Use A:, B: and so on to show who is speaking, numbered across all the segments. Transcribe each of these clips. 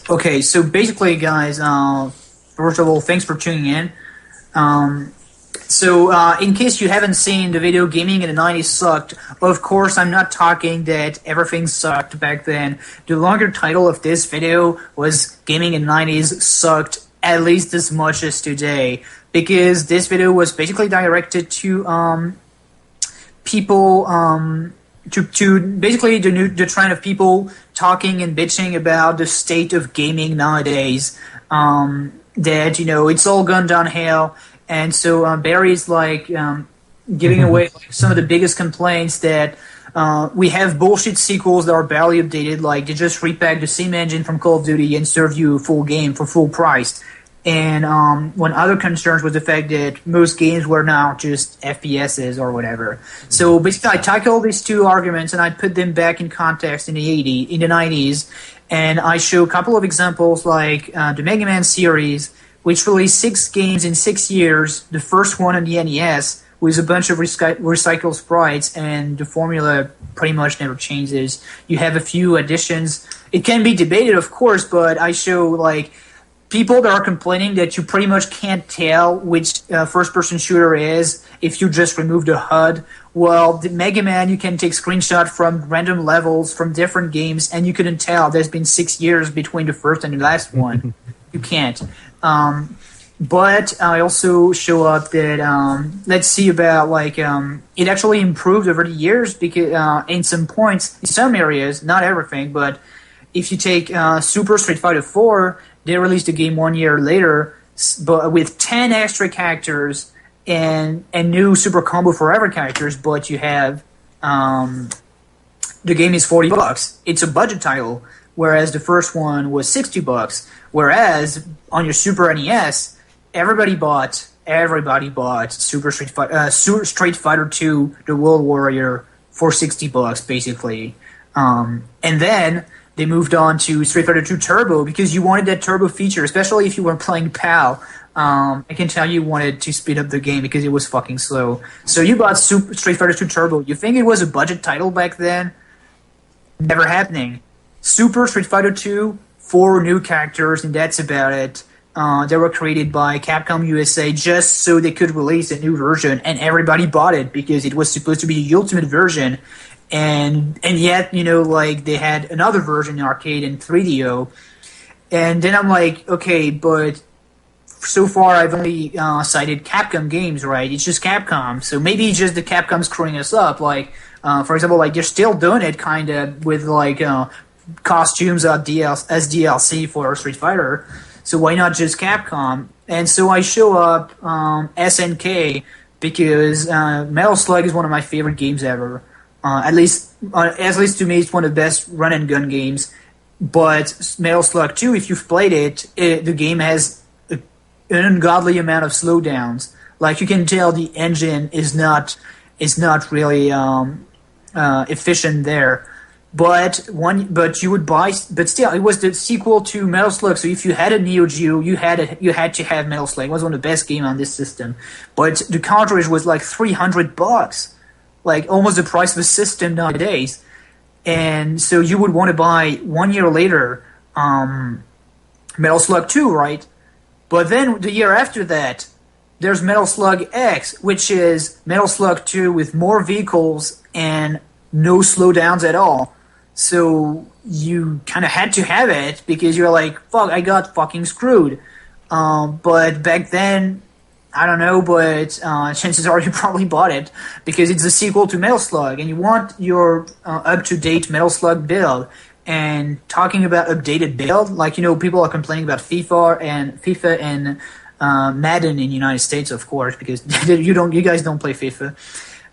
A: Okay, so basically, guys, first of all, thanks for tuning in. In case you haven't seen the video, gaming in the 90s sucked. Of course, I'm not talking that everything sucked back then. The longer title of this video was Gaming in the 90s sucked at least as much as today. Because this video was basically directed to people, to basically the trend of people talking and bitching about the state of gaming nowadays. That, it's all gone downhill. And so Barry's giving away some of the biggest complaints that we have bullshit sequels that are barely updated, like they just repack the same engine from Call of Duty and serve you a full game for full price. And one other concerns was the fact that most games were now just FPSs or whatever. So basically, I tackled these two arguments and I put them back in context in the 90s, and I show a couple of examples like the Mega Man series, which released 6 games in 6 years. The first one on the NES with a bunch of recycled sprites, and the formula pretty much never changes. You have a few additions. It can be debated, of course, but I show people that are complaining that you pretty much can't tell which first-person shooter is if you just remove the HUD. Well, the Mega Man, you can take screenshot from random levels from different games, and you couldn't tell. There's been 6 years between the first and the last one. You can't. But I also show up that let's see about it actually improved over the years, because in some points, in some areas, not everything, but if you take Super Street Fighter 4, they released the game 1 year later, but with 10 extra characters and new Super Combo Forever characters. But you have the game is $40. It's a budget title, whereas the first one was $60. Whereas on your Super NES, everybody bought Super Street Fighter 2, The World Warrior for $60 basically, and then they moved on to Street Fighter 2 Turbo because you wanted that turbo feature, especially if you were playing PAL. I can tell you wanted to speed up the game because it was fucking slow. So you bought Street Fighter 2 Turbo. You think it was a budget title back then? Never happening. Super Street Fighter 2, 4 new characters, and that's about it. They were created by Capcom USA just so they could release a new version, and everybody bought it because it was supposed to be the ultimate version. And yet, they had another version in arcade and 3DO. And then I'm like, okay, but so far I've only cited Capcom games, right? It's just Capcom. So maybe just the Capcom screwing us up. For example, they're still doing it kind of with costumes as DLC for Street Fighter. So why not just Capcom? And so I show up SNK because Metal Slug is one of my favorite games ever. At least to me, it's one of the best run and gun games. But Metal Slug 2, if you've played it, the game has an ungodly amount of slowdowns. You can tell the engine is not really efficient there. But you would buy. But still, it was the sequel to Metal Slug. So if you had a Neo Geo, you had to have Metal Slug. It was one of the best games on this system. But the cartridge was $300. Almost the price of a system nowadays. And so you would want to buy 1 year later Metal Slug 2, right? But then the year after that, there's Metal Slug X, which is Metal Slug 2 with more vehicles and no slowdowns at all. So you kind of had to have it because you're like, fuck, I got fucking screwed. But back then, I don't know, but chances are you probably bought it because it's a sequel to Metal Slug, and you want your up-to-date Metal Slug build. And talking about updated build, people are complaining about FIFA and Madden in the United States, of course, because you guys don't play FIFA.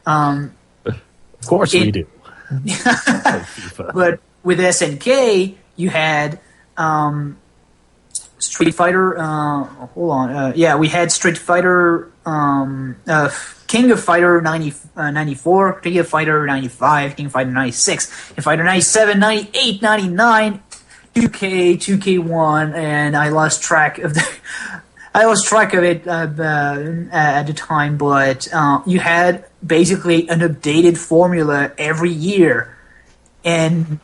B: Of course we do.
A: But with SNK, you had Street Fighter. We had Street Fighter, King of Fighter 94, King of Fighter 95, King of Fighter 96, King of Fighter 97, 98, 99, 2K, 2K1, and I lost track of it at the time. But you had basically an updated formula every year, and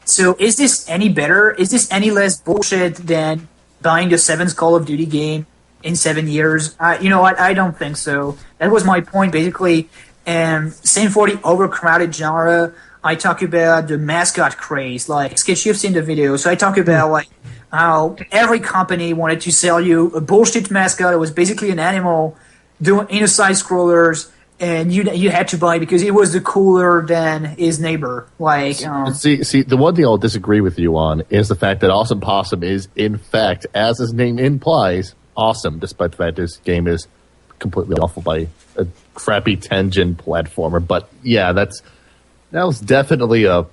A: So is this any better? Is this any less bullshit than buying the seventh Call of Duty game in 7 years? You know what? I don't think so. That was my point, basically. Same for the overcrowded genre. I talk about the mascot craze, like Skitch, you've seen the video. So I talk about like how every company wanted to sell you a bullshit mascot. It was basically an animal doing side scrollers, and you had to buy because it was the cooler than his neighbor. Like,
B: see, the one thing I'll disagree with you on is the fact that Awesome Possum is, in fact, as his name implies, awesome, despite the fact this game is completely awful by a crappy 10-gen platformer. But yeah, that was definitely a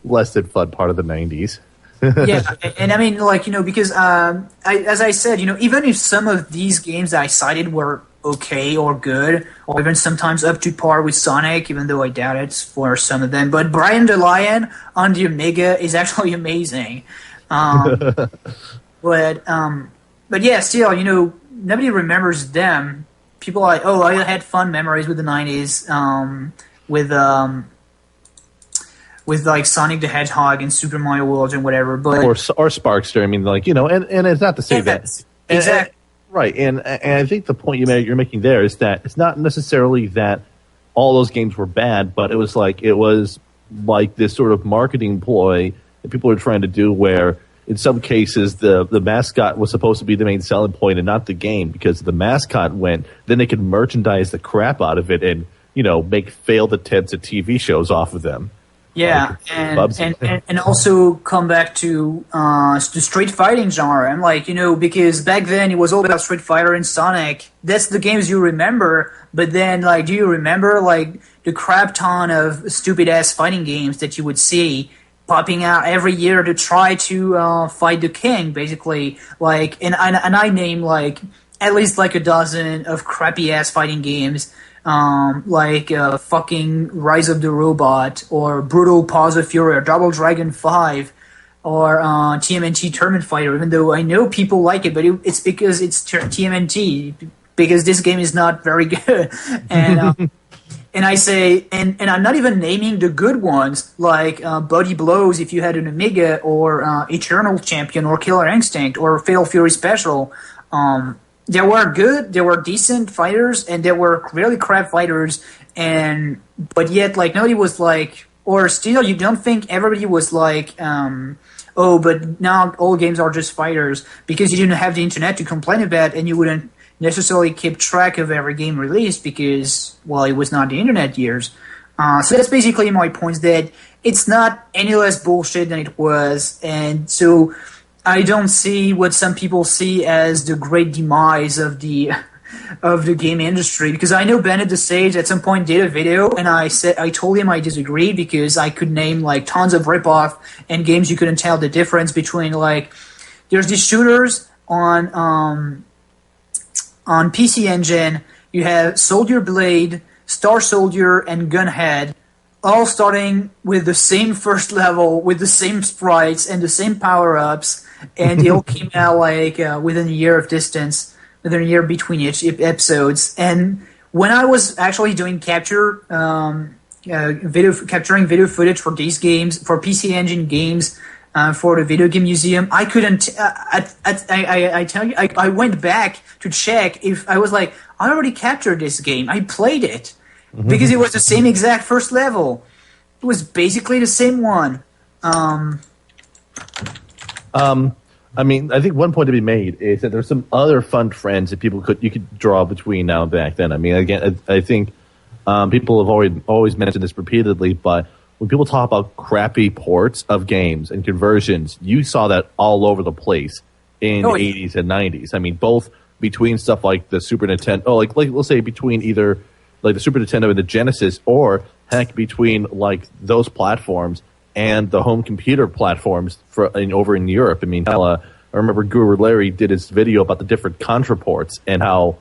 B: less than fun part of the 90s.
A: Yeah, and I mean, like, you know, because as I said, you know, even if some of these games that I cited were okay or good, or even sometimes up to par with Sonic, even though I doubt it for some of them, but Brian the Lion on the Amiga is actually amazing. But yeah, still, you know, nobody remembers them. People are like, oh, I had fun memories with the 90s, with like Sonic the Hedgehog and Super Mario World and whatever, but
B: or Sparkster. I mean, like, you know, and it's not to say that
A: exactly
B: right. And I think the point you're making there is that it's not necessarily that all those games were bad, but it was like this sort of marketing ploy that people are trying to do, where in some cases the mascot was supposed to be the main selling point and not the game, because the mascot went, then they could merchandise the crap out of it and, you know, make failed attempts at TV shows off of them.
A: Yeah, and also come back to the street fighting genre. And like, you know, because back then it was all about Street Fighter and Sonic. That's the games you remember. But then, like, do you remember like the crap ton of stupid ass fighting games that you would see popping out every year to try to fight the king, basically? Like, and I name like at least like a dozen of crappy ass fighting games. Like fucking Rise of the Robot, or Brutal Paws of Fury, or Double Dragon 5, or TMNT Tournament Fighter, even though I know people like it, but it's because it's TMNT, because this game is not very good. And and I say, and I'm not even naming the good ones, like Buddy Blows if you had an Amiga, or Eternal Champion, or Killer Instinct, or Fatal Fury Special. They were good, they were decent fighters, and they were really crap fighters, but yet, like, nobody was like, or still, you don't think everybody was like, oh, but now all games are just fighters, because you didn't have the internet to complain about, and you wouldn't necessarily keep track of every game released, because, well, it was not the internet years. So that's basically my point, that it's not any less bullshit than it was, and so I don't see what some people see as the great demise of the game industry, because I know Bennett the Sage at some point did a video, and I told him I disagreed, because I could name like tons of ripoff and games you couldn't tell the difference between. Like, there's these shooters on PC Engine. You have Soldier Blade, Star Soldier, and Gunhead, all starting with the same first level, with the same sprites and the same power-ups, and they all came out like within a year of distance, within a year between each episodes. And when I was actually doing capturing video footage for these games, for PC Engine games, for the Video Game Museum, I couldn't. I tell you, I went back to check if I was like, I already captured this game. I played it. Because it was the same exact first level. It was basically the same one.
B: I mean, I think one point to be made is that there's some other fun trends that you could draw between now and back then. I mean, again, I think people have always mentioned this repeatedly, but when people talk about crappy ports of games and conversions, you saw that all over the place in the 80s and 90s. I mean, both between stuff like the Super Nintendo, like let's say between either like the Super Nintendo and the Genesis, or heck, between like those platforms and the home computer platforms over in Europe. I mean, I remember Guru Larry did his video about the different Contra ports and how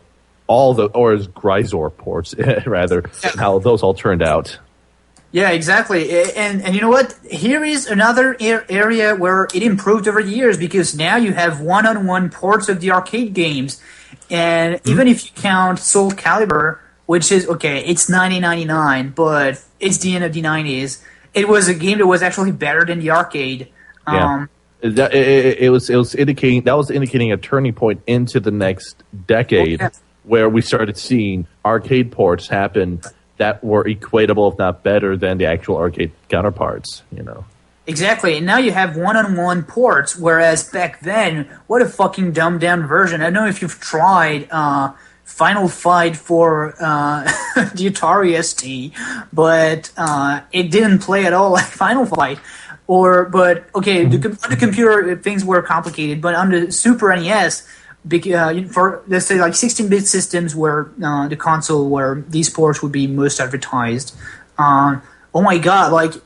B: his Grisor ports rather, how those all turned out.
A: Yeah, exactly. And you know what? Here is another area where it improved over the years, because now you have one-on-one ports of the arcade games. And even if you count Soul Calibur, which is, okay, it's 1999, but it's the end of the 90s. it was a game that was actually better than the arcade.
B: Yeah. It was indicating a turning point into the next decade where we started seeing arcade ports happen that were equatable, if not better, than the actual arcade counterparts.
A: Exactly, and now you have one-on-one ports, whereas back then, what a fucking dumbed-down version. I don't know if you've tried Final Fight for the Atari ST, but it didn't play at all like Final Fight. On the computer, things were complicated, but on the Super NES, for, let's say, like 16-bit systems where the console where these ports would be most advertised, oh my god,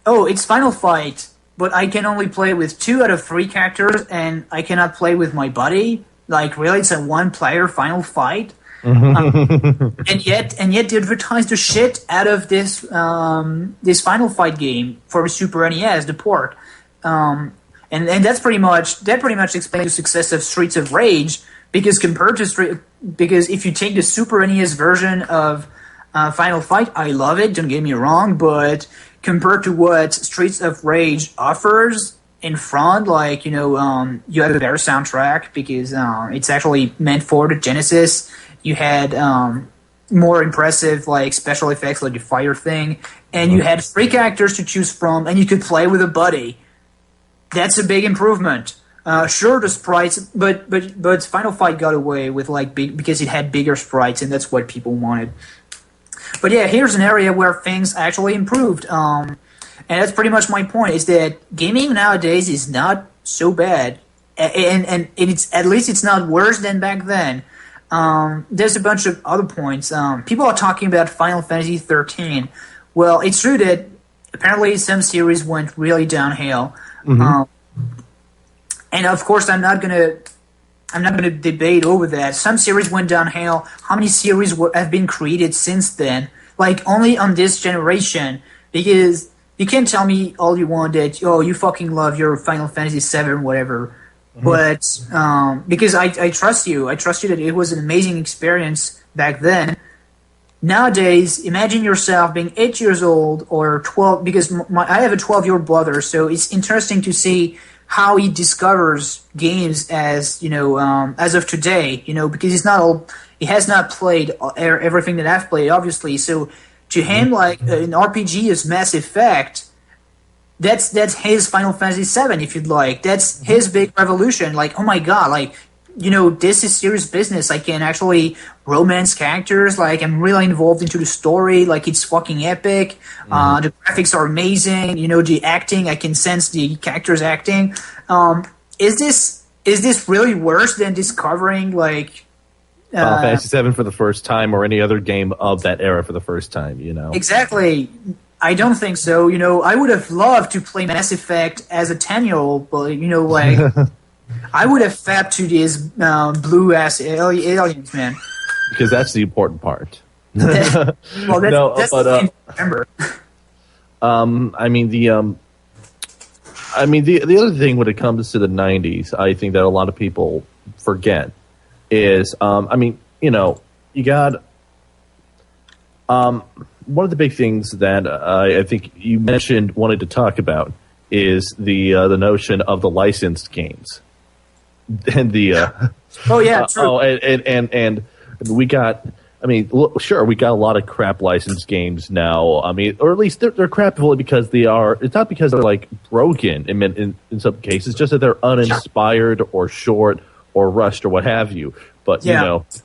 A: it's Final Fight, but I can only play with 2 out of 3 characters, and I cannot play with my buddy. Like, really, it's a one-player Final Fight? And yet they advertised the shit out of this Final Fight game for Super NES, the port. And that pretty much explains the success of Streets of Rage, because because if you take the Super NES version of Final Fight, I love it, don't get me wrong, but compared to what Streets of Rage offers in front, you have a better soundtrack because it's actually meant for the Genesis. You had more impressive special effects like the fire thing, and you had 3 characters to choose from, and you could play with a buddy. That's a big improvement. Sure, the sprites, but Final Fight got away with because it had bigger sprites, and that's what people wanted. But yeah, here's an area where things actually improved. And that's pretty much my point, is that gaming nowadays is not so bad. And it's at least it's not worse than back then. There's a bunch of other points. People are talking about Final Fantasy 13. Well, it's true that apparently some series went really downhill. And of course, I'm not gonna debate over that. Some series went downhill. How many series have been created since then? Only on this generation. Because you can tell me all you want that, you fucking love your Final Fantasy 7, whatever. But because I trust you. I trust you that it was an amazing experience back then. Nowadays, imagine yourself being 8 years old or 12, because I have a 12-year-old brother, so it's interesting to see how he discovers games as of today, because he has not played everything that I've played, obviously. So to him, an RPG is Mass Effect. That's his Final Fantasy 7, if you'd like. That's his big revolution. Oh my god, this is serious business. I can actually romance characters. I'm really involved into the story. It's fucking epic. The graphics are amazing. The acting, I can sense the characters acting. Is this really worse than discovering Final
B: Fantasy 7 for the first time, or any other game of that era for the first time?
A: Exactly. I don't think so. I would have loved to play Mass Effect as a 10-year-old, but I would have fapped to these blue-ass aliens, man.
B: Because that's the important part.
A: That's the thing to remember.
B: The other thing when it comes to the 90s, I think that a lot of people forget is, you got one of the big things that I think you mentioned wanted to talk about is the notion of the licensed games. And
A: true.
B: And we got, sure, we got a lot of crap licensed games now. Or at least they're crap only because it's not because they're broken in some cases, just that they're uninspired or short or rushed or what have you. But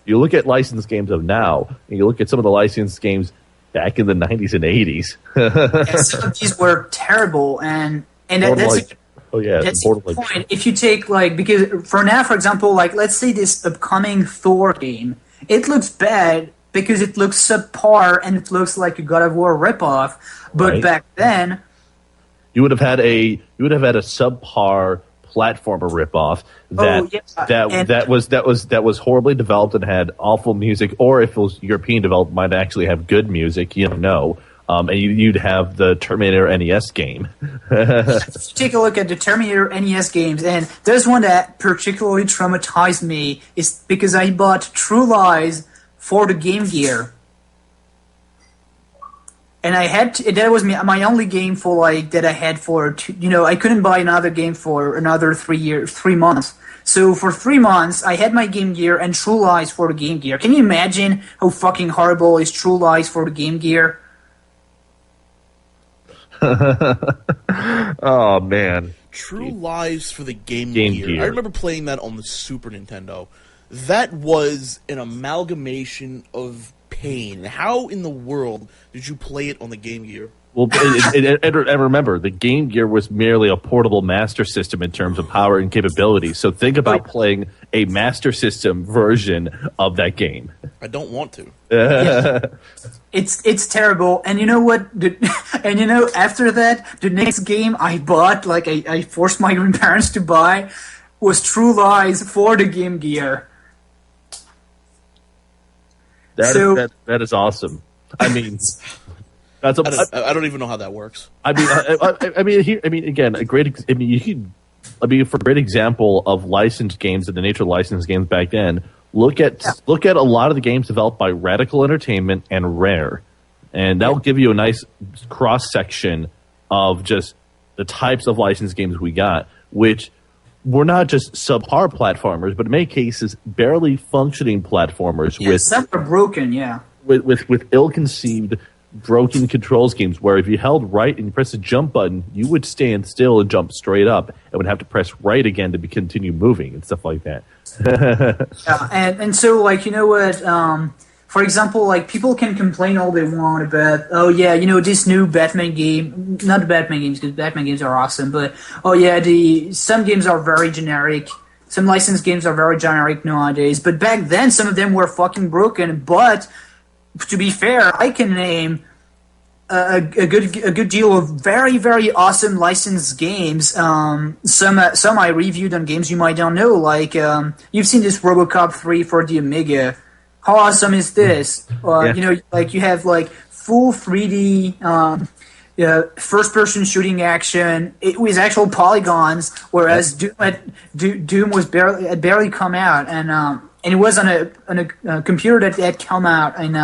B: you look at licensed games of now, and you look at some of the licensed games back in the 90s and 80s.
A: Some of these were terrible, and that's the point. If you take because for now, for example, let's say this upcoming Thor game, it looks bad because it looks subpar and it looks like a God of War ripoff. But back then, you would have had a
B: subpar platformer ripoff that was horribly developed and had awful music, or if it was European developed, might actually have good music. You don't know. And you'd have the Terminator NES game.
A: Take a look at the Terminator NES games, and there's one that particularly traumatized me, is because I bought True Lies for the Game Gear. and that was my only game for like that I had for I couldn't buy another game for another 3 months. So for 3 months, I had my Game Gear and True Lies for the Game Gear. Can you imagine how fucking horrible is True Lies for the Game Gear?
B: Oh man,
C: True Lies for the Game
B: Gear.
C: I remember playing that on the Super Nintendo. That was an amalgamation of pain. How in the world did you play it on the Game Gear?
B: Well, and remember, the Game Gear was merely a portable Master System in terms of power and capability. So think about playing a Master System version of that game.
C: I don't want to.
A: Yeah. It's terrible. And you know what? After that, the next game I bought, like I forced my parents to buy, was True Lies for the Game Gear.
B: That is awesome. I mean...
C: I don't even know how that works.
B: For a great example of licensed games and the nature of licensed games back then, look at a lot of the games developed by Radical Entertainment and Rare, and that will give you a nice cross section of just the types of licensed games we got, which were not just subpar platformers, but in many cases barely functioning platformers with
A: some are broken,
B: with ill-conceived, broken control schemes where if you held right and you press the jump button, you would stand still and jump straight up and would have to press right again to continue moving and stuff like that.
A: And so, like, you know what, for example, like, people can complain all they want about, this new Batman game, not the Batman games, because Batman games are awesome, but, some games are very generic. Some licensed games are very generic nowadays, but back then some of them were fucking broken, but to be fair, I can name a good deal of very, very awesome licensed games. Some I reviewed on games you might not know, like you've seen this RoboCop 3 for the Amiga. How awesome is this? You have like full 3D first-person shooting action. It was actual polygons, whereas Doom was barely come out, and it was on a computer that had come out in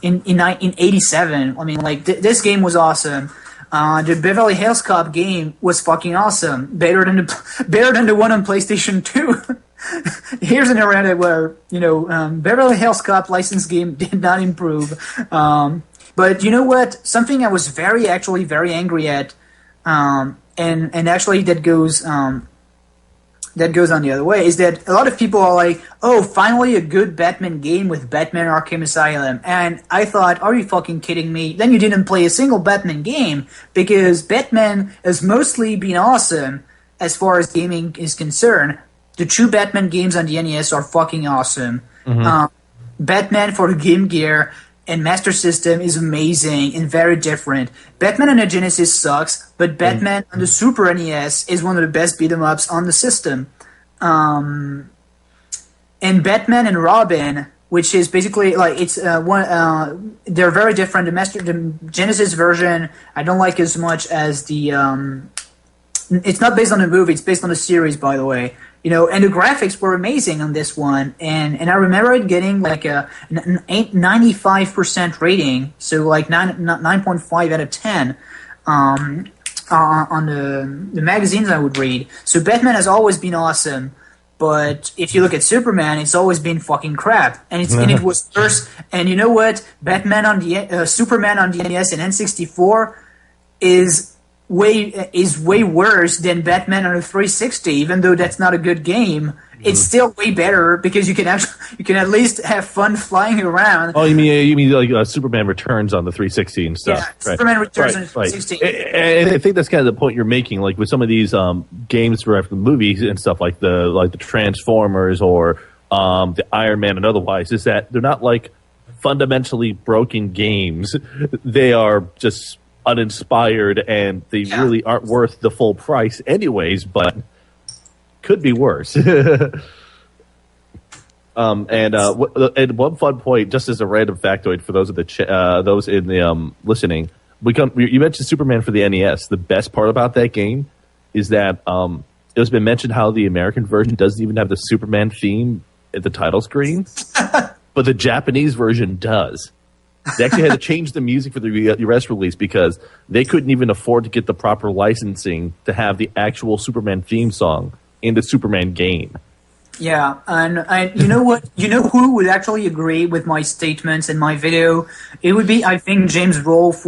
A: 87. I mean, like this game was awesome. The Beverly Hills Cop game was fucking awesome. Better than the one on PlayStation 2. Here's an errata where Beverly Hills Cop licensed game did not improve. But you know what? Something I was very angry at, and actually that goes on the other way, is that a lot of people are like, oh, finally a good Batman game with Batman Arkham Asylum. And I thought, are you fucking kidding me? Then you didn't play a single Batman game, because Batman has mostly been awesome as far as gaming is concerned. The two Batman games on the NES are fucking awesome. Mm-hmm. Batman for the Game Gear and Master System is amazing and very different. Batman on the Genesis sucks, but Batman on the Super NES is one of the best beat-em-ups on the system. And Batman and Robin, which is basically like they're very different. The Genesis version I don't like as much as the. It's not based on the movie; it's based on the series, by the way. And the graphics were amazing on this one, and I remember it getting like a 95% rating, so like 9.5 out of 10 on the magazines I would read. So Batman has always been awesome, but if you look at Superman, it's always been fucking crap, and it was worse. And you know what? Superman on the NES and N64 is way worse than Batman on a 360. Even though that's not a good game, it's still way better because you can at least have fun flying around.
B: Oh, you mean like Superman Returns on the 360 and stuff?
A: Yeah, right. Superman Returns on the 360.
B: And I think that's kind of the point you're making. Like with some of these games derived from movies and stuff, like the Transformers or the Iron Man and otherwise, is that they're not like fundamentally broken games. They are just uninspired, and they really aren't worth the full price anyways, but could be worse. And one fun point, just as a random factoid for those in the listening, you mentioned Superman for the NES. The best part about that game is that it has been mentioned how the American version doesn't even have the Superman theme at the title screen, but the Japanese version does. They actually had to change the music for the US release because they couldn't even afford to get the proper licensing to have the actual Superman theme song in the Superman game.
A: Yeah, and you know what? You know who would actually agree with my statements in my video? It would be, I think, James Rolfe,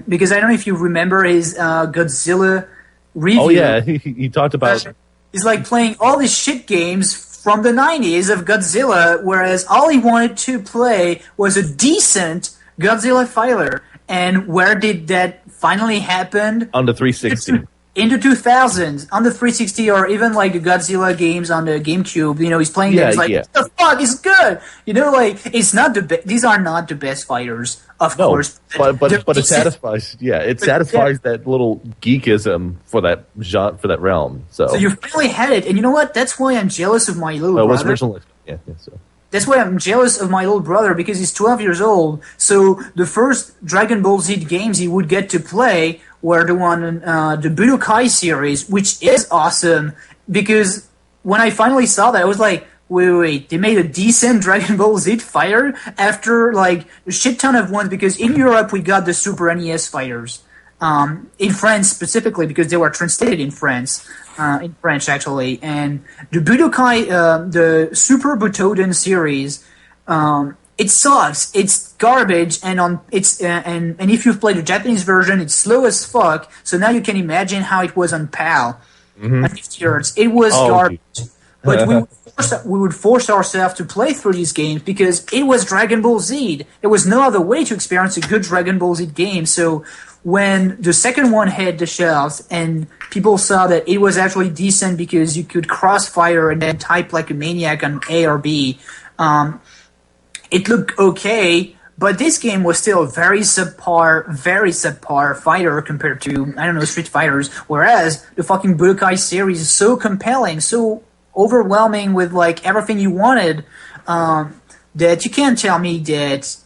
A: because I don't know if you remember his Godzilla review.
B: Oh yeah, he talked about.
A: He's like playing all these shit games from the 90s of Godzilla, whereas all he wanted to play was a decent Godzilla fighter. And where did that finally happen?
B: On the 360.
A: In the 2000s, on the 360, or even like the Godzilla games on the GameCube, he's playing games like, what the fuck, it's good! It's not these are not the best fighters, of course.
B: But it satisfies, it satisfies that little geekism for that genre, for that realm. So
A: you finally had it, and you know what? That's why I'm jealous of my little brother.
B: What's original? So.
A: That's why I'm jealous of my little brother, because he's 12 years old. So the first Dragon Ball Z games he would get to play were the one the Budokai series, which is awesome, because when I finally saw that, I was like, wait, they made a decent Dragon Ball Z fighter after like a shit ton of ones, because in Europe we got the Super NES fighters, in France specifically, because they were translated in France, in French actually, and the Budokai, the Super Butoden series, it sucks. It's garbage, and if you've played the Japanese version, it's slow as fuck. So now you can imagine how it was on PAL. At 50 Hz. It was garbage. But we would force ourselves to play through these games because it was Dragon Ball Z. There was no other way to experience a good Dragon Ball Z game. So when the second one hit the shelves and people saw that it was actually decent because you could crossfire and then type like a maniac on A or B, it looked okay, but this game was still a very subpar fighter compared to, I don't know, Street Fighters, whereas the fucking Budokai series is so compelling, so overwhelming with like everything you wanted, that you can't tell me that,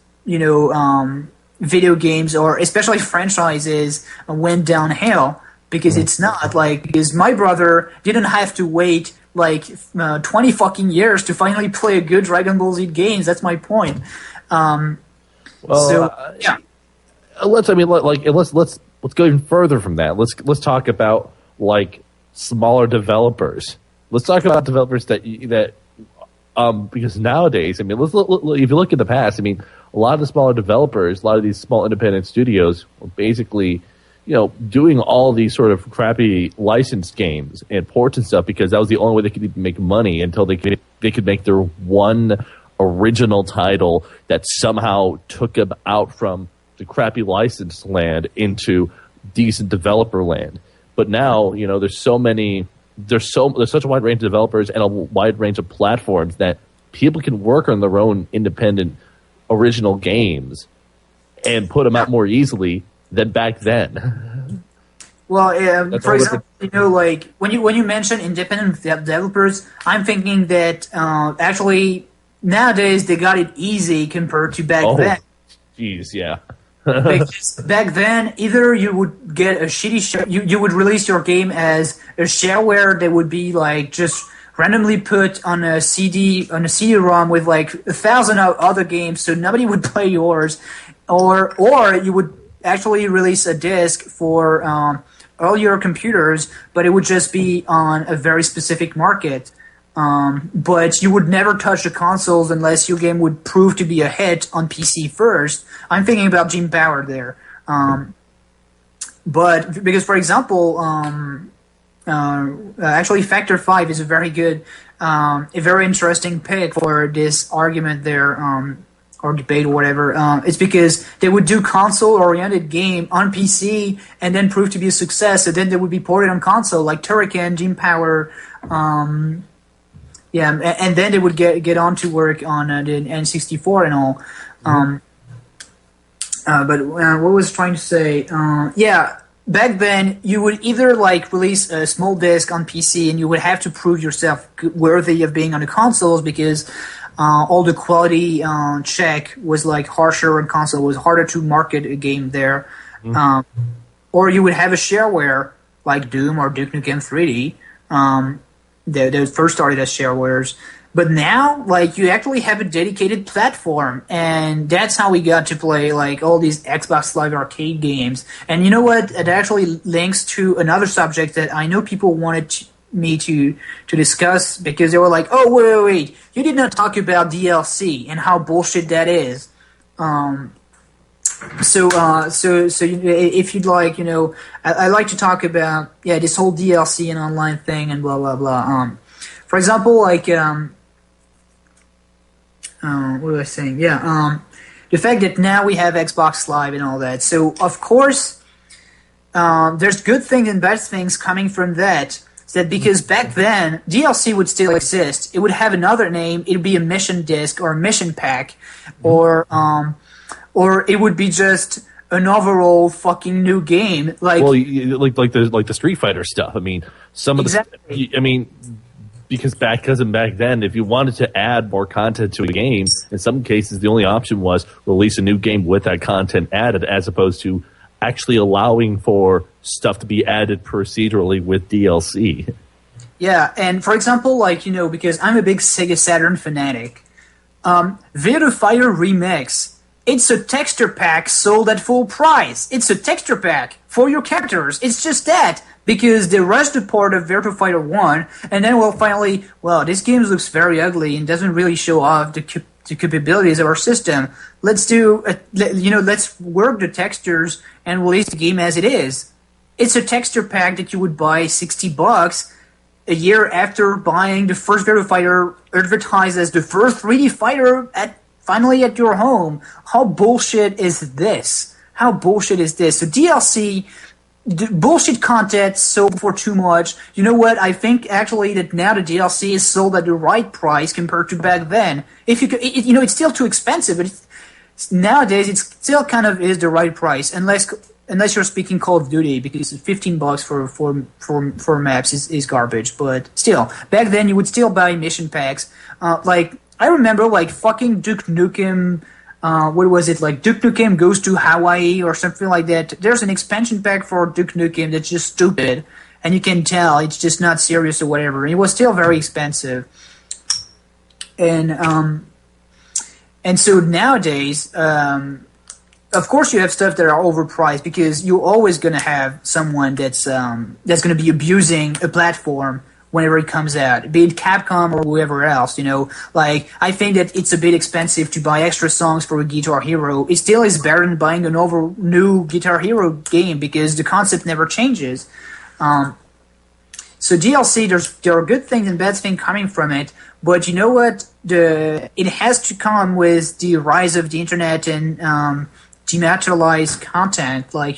A: video games, or especially franchises, went downhill, because it's not. Because my brother didn't have to wait 20 fucking years to finally play a good Dragon Ball Z games. That's my point. Let's go even further from that. Let's talk about like smaller developers. Let's talk about developers that because nowadays, if you look at the past, a lot of the smaller developers, a lot of these small independent studios were basically doing all these sort of crappy licensed games and ports and stuff because that was the only way they could even make money until they could make their one original title that somehow took them out from the crappy licensed land into decent developer land. But now, there's such a wide range of developers and a wide range of platforms that people can work on their own independent original games and put them out more easily than back then. Well, for example, when you mention independent developers, I'm thinking that actually nowadays they got it easy compared to back then.
B: Jeez, yeah.
A: Because back then, either you would get a shitty you would release your game as a shareware that would be like just randomly put on a CD-ROM with like 1,000 other games, so nobody would play yours, or you would actually release a disc for all your computers, but it would just be on a very specific market. But you would never touch the consoles unless your game would prove to be a hit on PC first. I'm thinking about Jim Power there. But because, for example, actually Factor 5 is a very good, a very interesting pick for this argument there, or debate or whatever. It's because they would do console-oriented game on PC and then prove to be a success, so then they would be ported on console, like Turrican, Jim Power, and then they would get on to work on the N64 and all. But what was I trying to say? Back then, you would either release a small disc on PC and you would have to prove yourself worthy of being on the consoles because all the quality check was harsher on console. It was harder to market a game there. Or you would have a shareware like Doom or Duke Nukem 3D. They first started as sharewares. But now, like, you actually have a dedicated platform, and that's how we got to play, like, all these Xbox Live Arcade games. And you know what? It actually links to another subject that I know people wanted me to discuss, because they were like, oh, wait, you did not talk about DLC and how bullshit that is. If you'd like, I like to talk about, this whole DLC and online thing and blah, blah, blah. For example, like, what was I saying? The fact that now we have Xbox Live and all that. So, of course, there's good things and bad things coming from that. That because back then, DLC would still exist. It would have another name. It would be a mission disc or a mission pack, or it would be just an overall fucking new game. Like
B: the Street Fighter stuff. I mean, because back then, if you wanted to add more content to a game, in some cases the only option was release a new game with that content added, as opposed to actually allowing for stuff to be added procedurally with DLC.
A: Yeah, and for example, like, because I'm a big Sega Saturn fanatic, Virtua Fighter Remix, it's a texture pack sold at full price. It's a texture pack for your characters. It's just that, because they rushed the port of Virtua Fighter 1, and then this game looks very ugly and doesn't really show off the capabilities of our system. Let's work the textures and release the game as it is. It's a texture pack that you would buy $60 a year after buying the first Virtua Fighter, advertised as the first 3D fighter finally at your home. How bullshit is this? So DLC, bullshit content sold for too much. You know what? I think actually that now the DLC is sold at the right price compared to back then. If you could, it's still too expensive, but nowadays it still kind of is the right price, unless you're speaking Call of Duty, because $15 for maps is garbage. But still, back then you would still buy mission packs. Like, I remember, like, fucking Duke Nukem. What was it, like Duke Nukem Goes to Hawaii or something like that? There's an expansion pack for Duke Nukem that's just stupid, and you can tell it's just not serious or whatever. And it was still very expensive. And so nowadays, of course, you have stuff that are overpriced, because you're always going to have someone that's going to be abusing a platform whenever it comes out, be it Capcom or whoever else. Like, I think that it's a bit expensive to buy extra songs for a Guitar Hero. It still is better than buying a new Guitar Hero game, because the concept never changes. So DLC, there are good things and bad things coming from it, but you know what? It has to come with the rise of the internet and dematerialized content, like,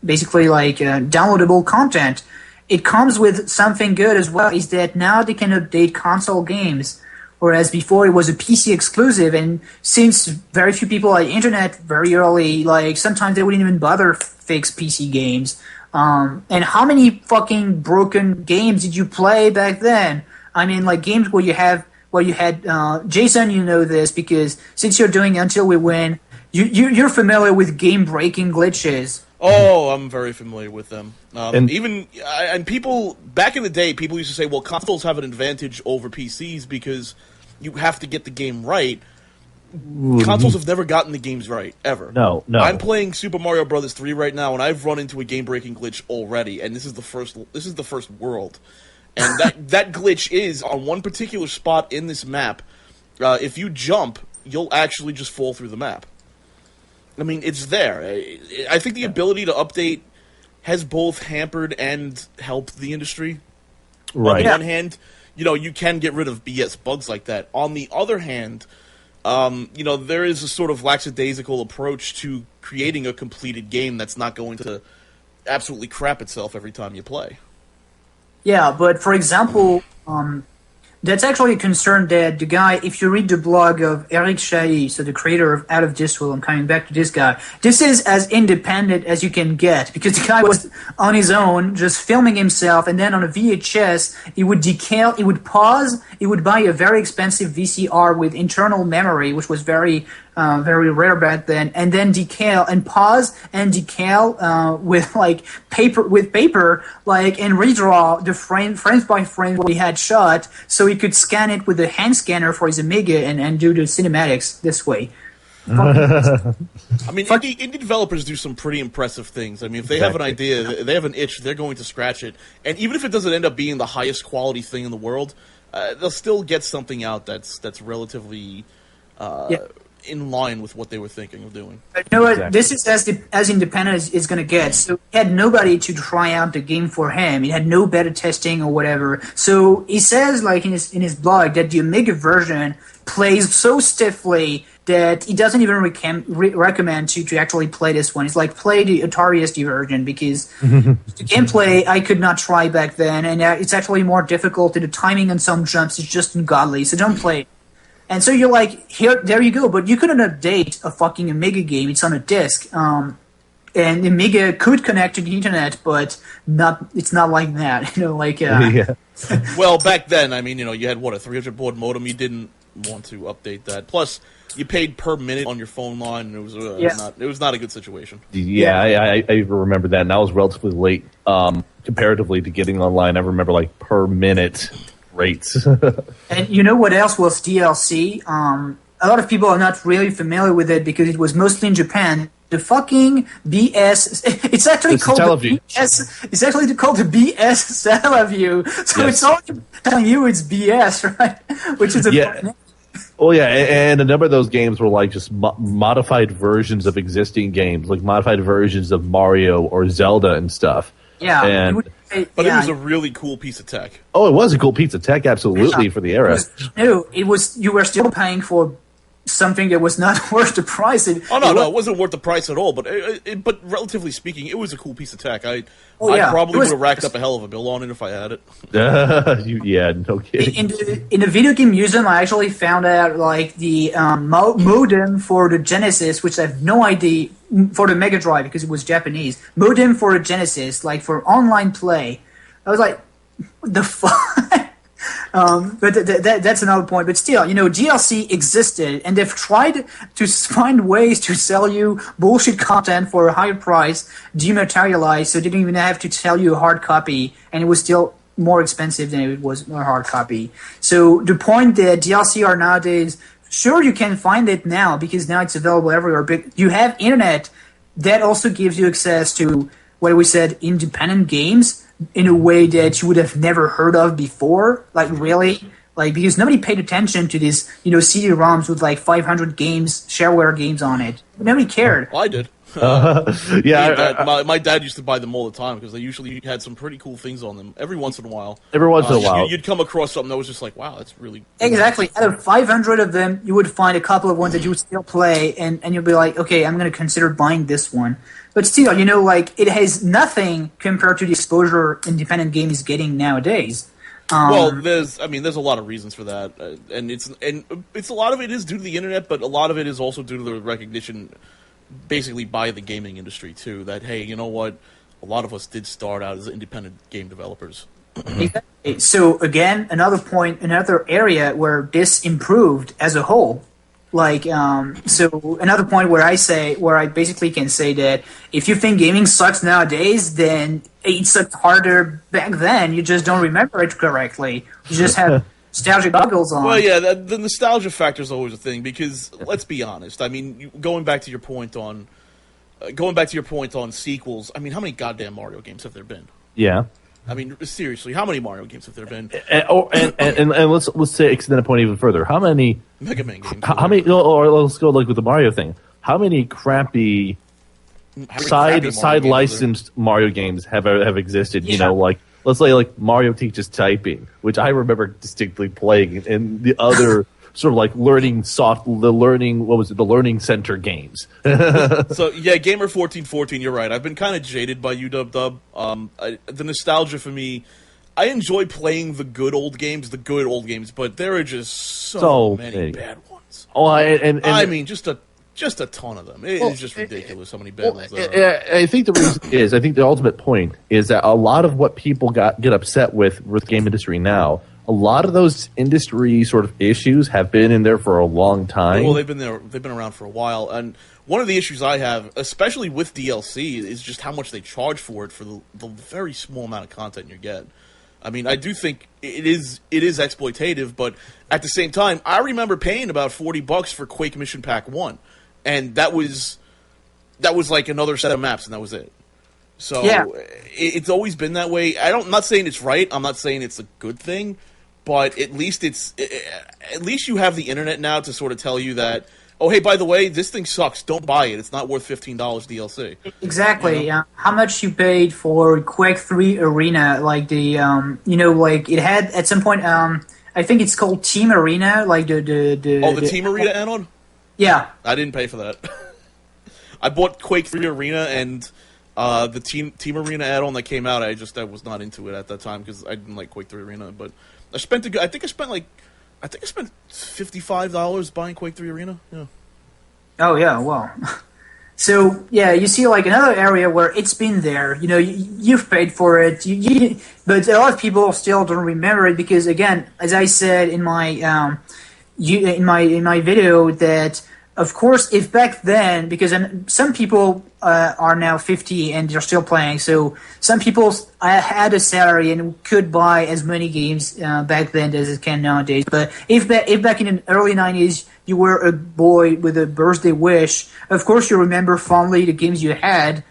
A: basically like downloadable content. It comes with something good as well, is that now they can update console games, whereas before it was a PC exclusive, and since very few people had internet very early, like, sometimes they wouldn't even bother fix PC games. And how many fucking broken games did you play back then? I mean, like, games where you had Jason, you know this, because since you're doing Until We Win, you're familiar with game-breaking glitches.
C: Oh, I'm very familiar with them. And people back in the day, people used to say, "Well, consoles have an advantage over PCs because you have to get the game right." Consoles have never gotten the games right, ever.
B: No.
C: I'm playing Super Mario Brothers 3 right now, and I've run into a game-breaking glitch already. And this is the first world, and that glitch is on one particular spot in this map. If you jump, you'll actually just fall through the map. I mean, it's there. I think the ability to update has both hampered and helped the industry.
B: Right.
C: On the one hand, you can get rid of BS bugs like that. On the other hand, there is a sort of lackadaisical approach to creating a completed game that's not going to absolutely crap itself every time you play.
A: Yeah, but for example, that's actually a concern that the guy, if you read the blog of Eric Chahi, so the creator of Out of This World, I'm coming back to this guy, this is as independent as you can get, because the guy was on his own, just filming himself, and then on a VHS, he would pause, he would buy a very expensive VCR with internal memory, which was very very rare back then. And then decal and pause and decal with like paper like and redraw the frames by frame what he had shot, so he could scan it with the hand scanner for his Amiga and do the cinematics this way.
C: I mean, indie developers do some pretty impressive things. I mean, if they have an idea, they have an itch, they're going to scratch it. And even if it doesn't end up being the highest quality thing in the world, they'll still get something out that's relatively in line with what they were thinking of doing.
A: You know what? This is as independent as it's going to get. So he had nobody to try out the game for him. He had no beta testing or whatever. So he says, like in his blog, that the Amiga version plays so stiffly that he doesn't even recommend to actually play this one. It's like, play the Atari ST version, because the gameplay I could not try back then, and it's actually more difficult, and the timing on some jumps is just ungodly, so don't play it. And so you're like, there you go, but you couldn't update a fucking Amiga game. It's on a disc. And Amiga could connect to the internet, but it's not like that.
C: Well, back then, I mean, you had, a 300 baud modem. You didn't want to update that. Plus, you paid per minute on your phone line, and it was not a good situation.
B: Yeah, I remember that, and that was relatively late comparatively to getting online. I remember, like, per minute rates.
A: And you know what else was DLC? A lot of people are not really familiar with it because it was mostly in Japan. The fucking BS. It's actually called the BS. It's actually called the BS Satellaview. So It's all telling you it's BS, right? Which is a
B: Oh yeah, and a number of those games were like just modified versions of existing games, like modified versions of Mario or Zelda and stuff.
A: Yeah,
C: but it was a really cool piece of tech.
B: Oh, it was a cool piece of tech, absolutely, for the era.
A: It was. You were still paying for something that was not worth the price.
C: It wasn't worth the price at all. But but relatively speaking, it was a cool piece of tech. I probably would have racked up a hell of a bill on it if I had it.
B: No kidding.
A: In the video game museum, I actually found out like the modem for the Genesis, which I have no idea, for the Mega Drive because it was Japanese. Modem for the Genesis, like for online play. I was like, what the fuck? But that's another point. But still, DLC existed, and they've tried to find ways to sell you bullshit content for a higher price, dematerialized, so they didn't even have to sell you a hard copy, and it was still more expensive than it was a hard copy. So the point that DLC are nowadays, sure, you can find it now because now it's available everywhere, but you have internet that also gives you access to, what we said, independent games in a way that you would have never heard of before, like really, like because nobody paid attention to these, CD-ROMs with like 500 games, shareware games on it. Nobody cared.
C: Well, I did. My dad used to buy them all the time because they usually had some pretty cool things on them. Every once in a while, you'd come across something that was just like, wow, that's really
A: exactly. Out of 500 of them, you would find a couple of ones that you would still play, and you'll be like, okay, I'm going to consider buying this one. But still, it has nothing compared to the exposure independent game is getting nowadays.
C: Well, there's a lot of reasons for that, and it's a lot of it is due to the internet, but a lot of it is also due to the recognition, basically by the gaming industry too. That hey, you know what, a lot of us did start out as independent game developers.
A: Exactly. So again, another area where this improved as a whole. So another point where I basically can say that if you think gaming sucks nowadays, then it sucked harder back then. You just don't remember it correctly. You just have nostalgia goggles on.
C: Well, yeah, the nostalgia factor is always a thing because let's be honest. I mean, going back to your point on sequels. I mean, how many goddamn Mario games have there been?
B: Yeah.
C: I mean, seriously, how many Mario games have there been?
B: And let's say extend the point even further. How many
C: Mega Man games?
B: How many? Or let's go like with the Mario thing. How many crappy side licensed Mario games have existed?
C: Yeah.
B: Let's say like Mario Teaches Typing, which I remember distinctly playing, and the other sort of like the learning center games.
C: So yeah, Gamer 1414, you're right. I've been kind of jaded by UW. The nostalgia for me, I enjoy playing the good old games, but there are just so many bad ones.
B: Oh, and
C: I mean, just a ton of them. It's just ridiculous how many bad ones there are.
B: I think the reason is, the ultimate point is that a lot of what people get upset with game industry now a lot of those industry sort of issues have been in there for a long time.
C: Well, they've been there. They've been around for a while, and one of the issues I have, especially with DLC, is just how much they charge for it for the very small amount of content you get. I mean, I do think it is exploitative, but at the same time, I remember paying about $40 for Quake Mission Pack 1, and that was like another set of maps, and that was it. So
A: Yeah.
C: it's always been that way. I'm not saying it's right. I'm not saying it's a good thing, but at least you have the internet now to sort of tell you that, oh, hey, by the way, this thing sucks. Don't buy it. It's not worth $15 DLC.
A: Exactly. How much you paid for Quake 3 Arena? Like like it had at some point. I think it's called Team Arena. Like the
C: Team Arena add-on?
A: Yeah.
C: I didn't pay for that. I bought Quake 3 Arena and the Team Arena add-on that came out. I was not into it at that time because I didn't like Quake 3 Arena. But I think I spent $55 buying Quake 3 Arena. Yeah.
A: Oh yeah. Well. So yeah, you see, like another area where it's been there. You've paid for it, but a lot of people still don't remember it because, again, as I said in my in my video, that of course, if back then, because some people are now 50 and they're still playing, so some people had a salary and could buy as many games back then as it can nowadays. But if back in the early 90s you were a boy with a birthday wish, of course you remember fondly the games you had,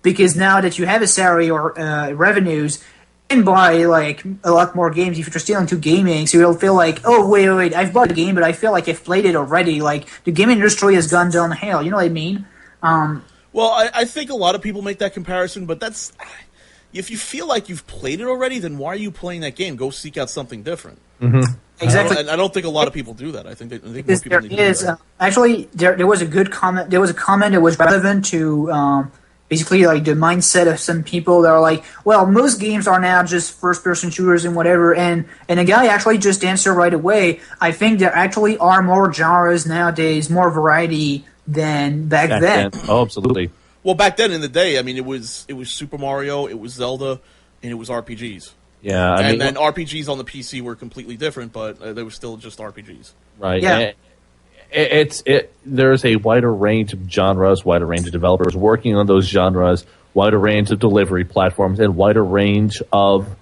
A: because now that you have a salary or revenues, you can buy like a lot more games if you're still into gaming. So you'll feel like, oh wait, I've bought a game, but I feel like I've played it already. Like the gaming industry has gone downhill. You know what I mean?
C: Well, I think a lot of people make that comparison, but that's if you feel like you've played it already, then why are you playing that game? Go seek out something different.
B: Mm-hmm.
A: Exactly.
C: I don't think a lot of people do that. I think more
A: Because
C: people
A: there
C: need to do
A: is
C: that.
A: actually there was a good comment. There was a comment that was relevant to basically like the mindset of some people that are like, well, most games are now just first-person shooters and whatever. And a guy actually just answered right away. I think there actually are more genres nowadays, more variety than back then.
B: Oh, absolutely.
C: Well, back then in the day, I mean, it was Super Mario, it was Zelda, and it was RPGs.
B: Yeah,
C: And then RPGs on the PC were completely different, but they were still just RPGs.
B: right.
A: Yeah.
B: There's a wider range of genres, wider range of developers working on those genres, wider range of delivery platforms, and wider range of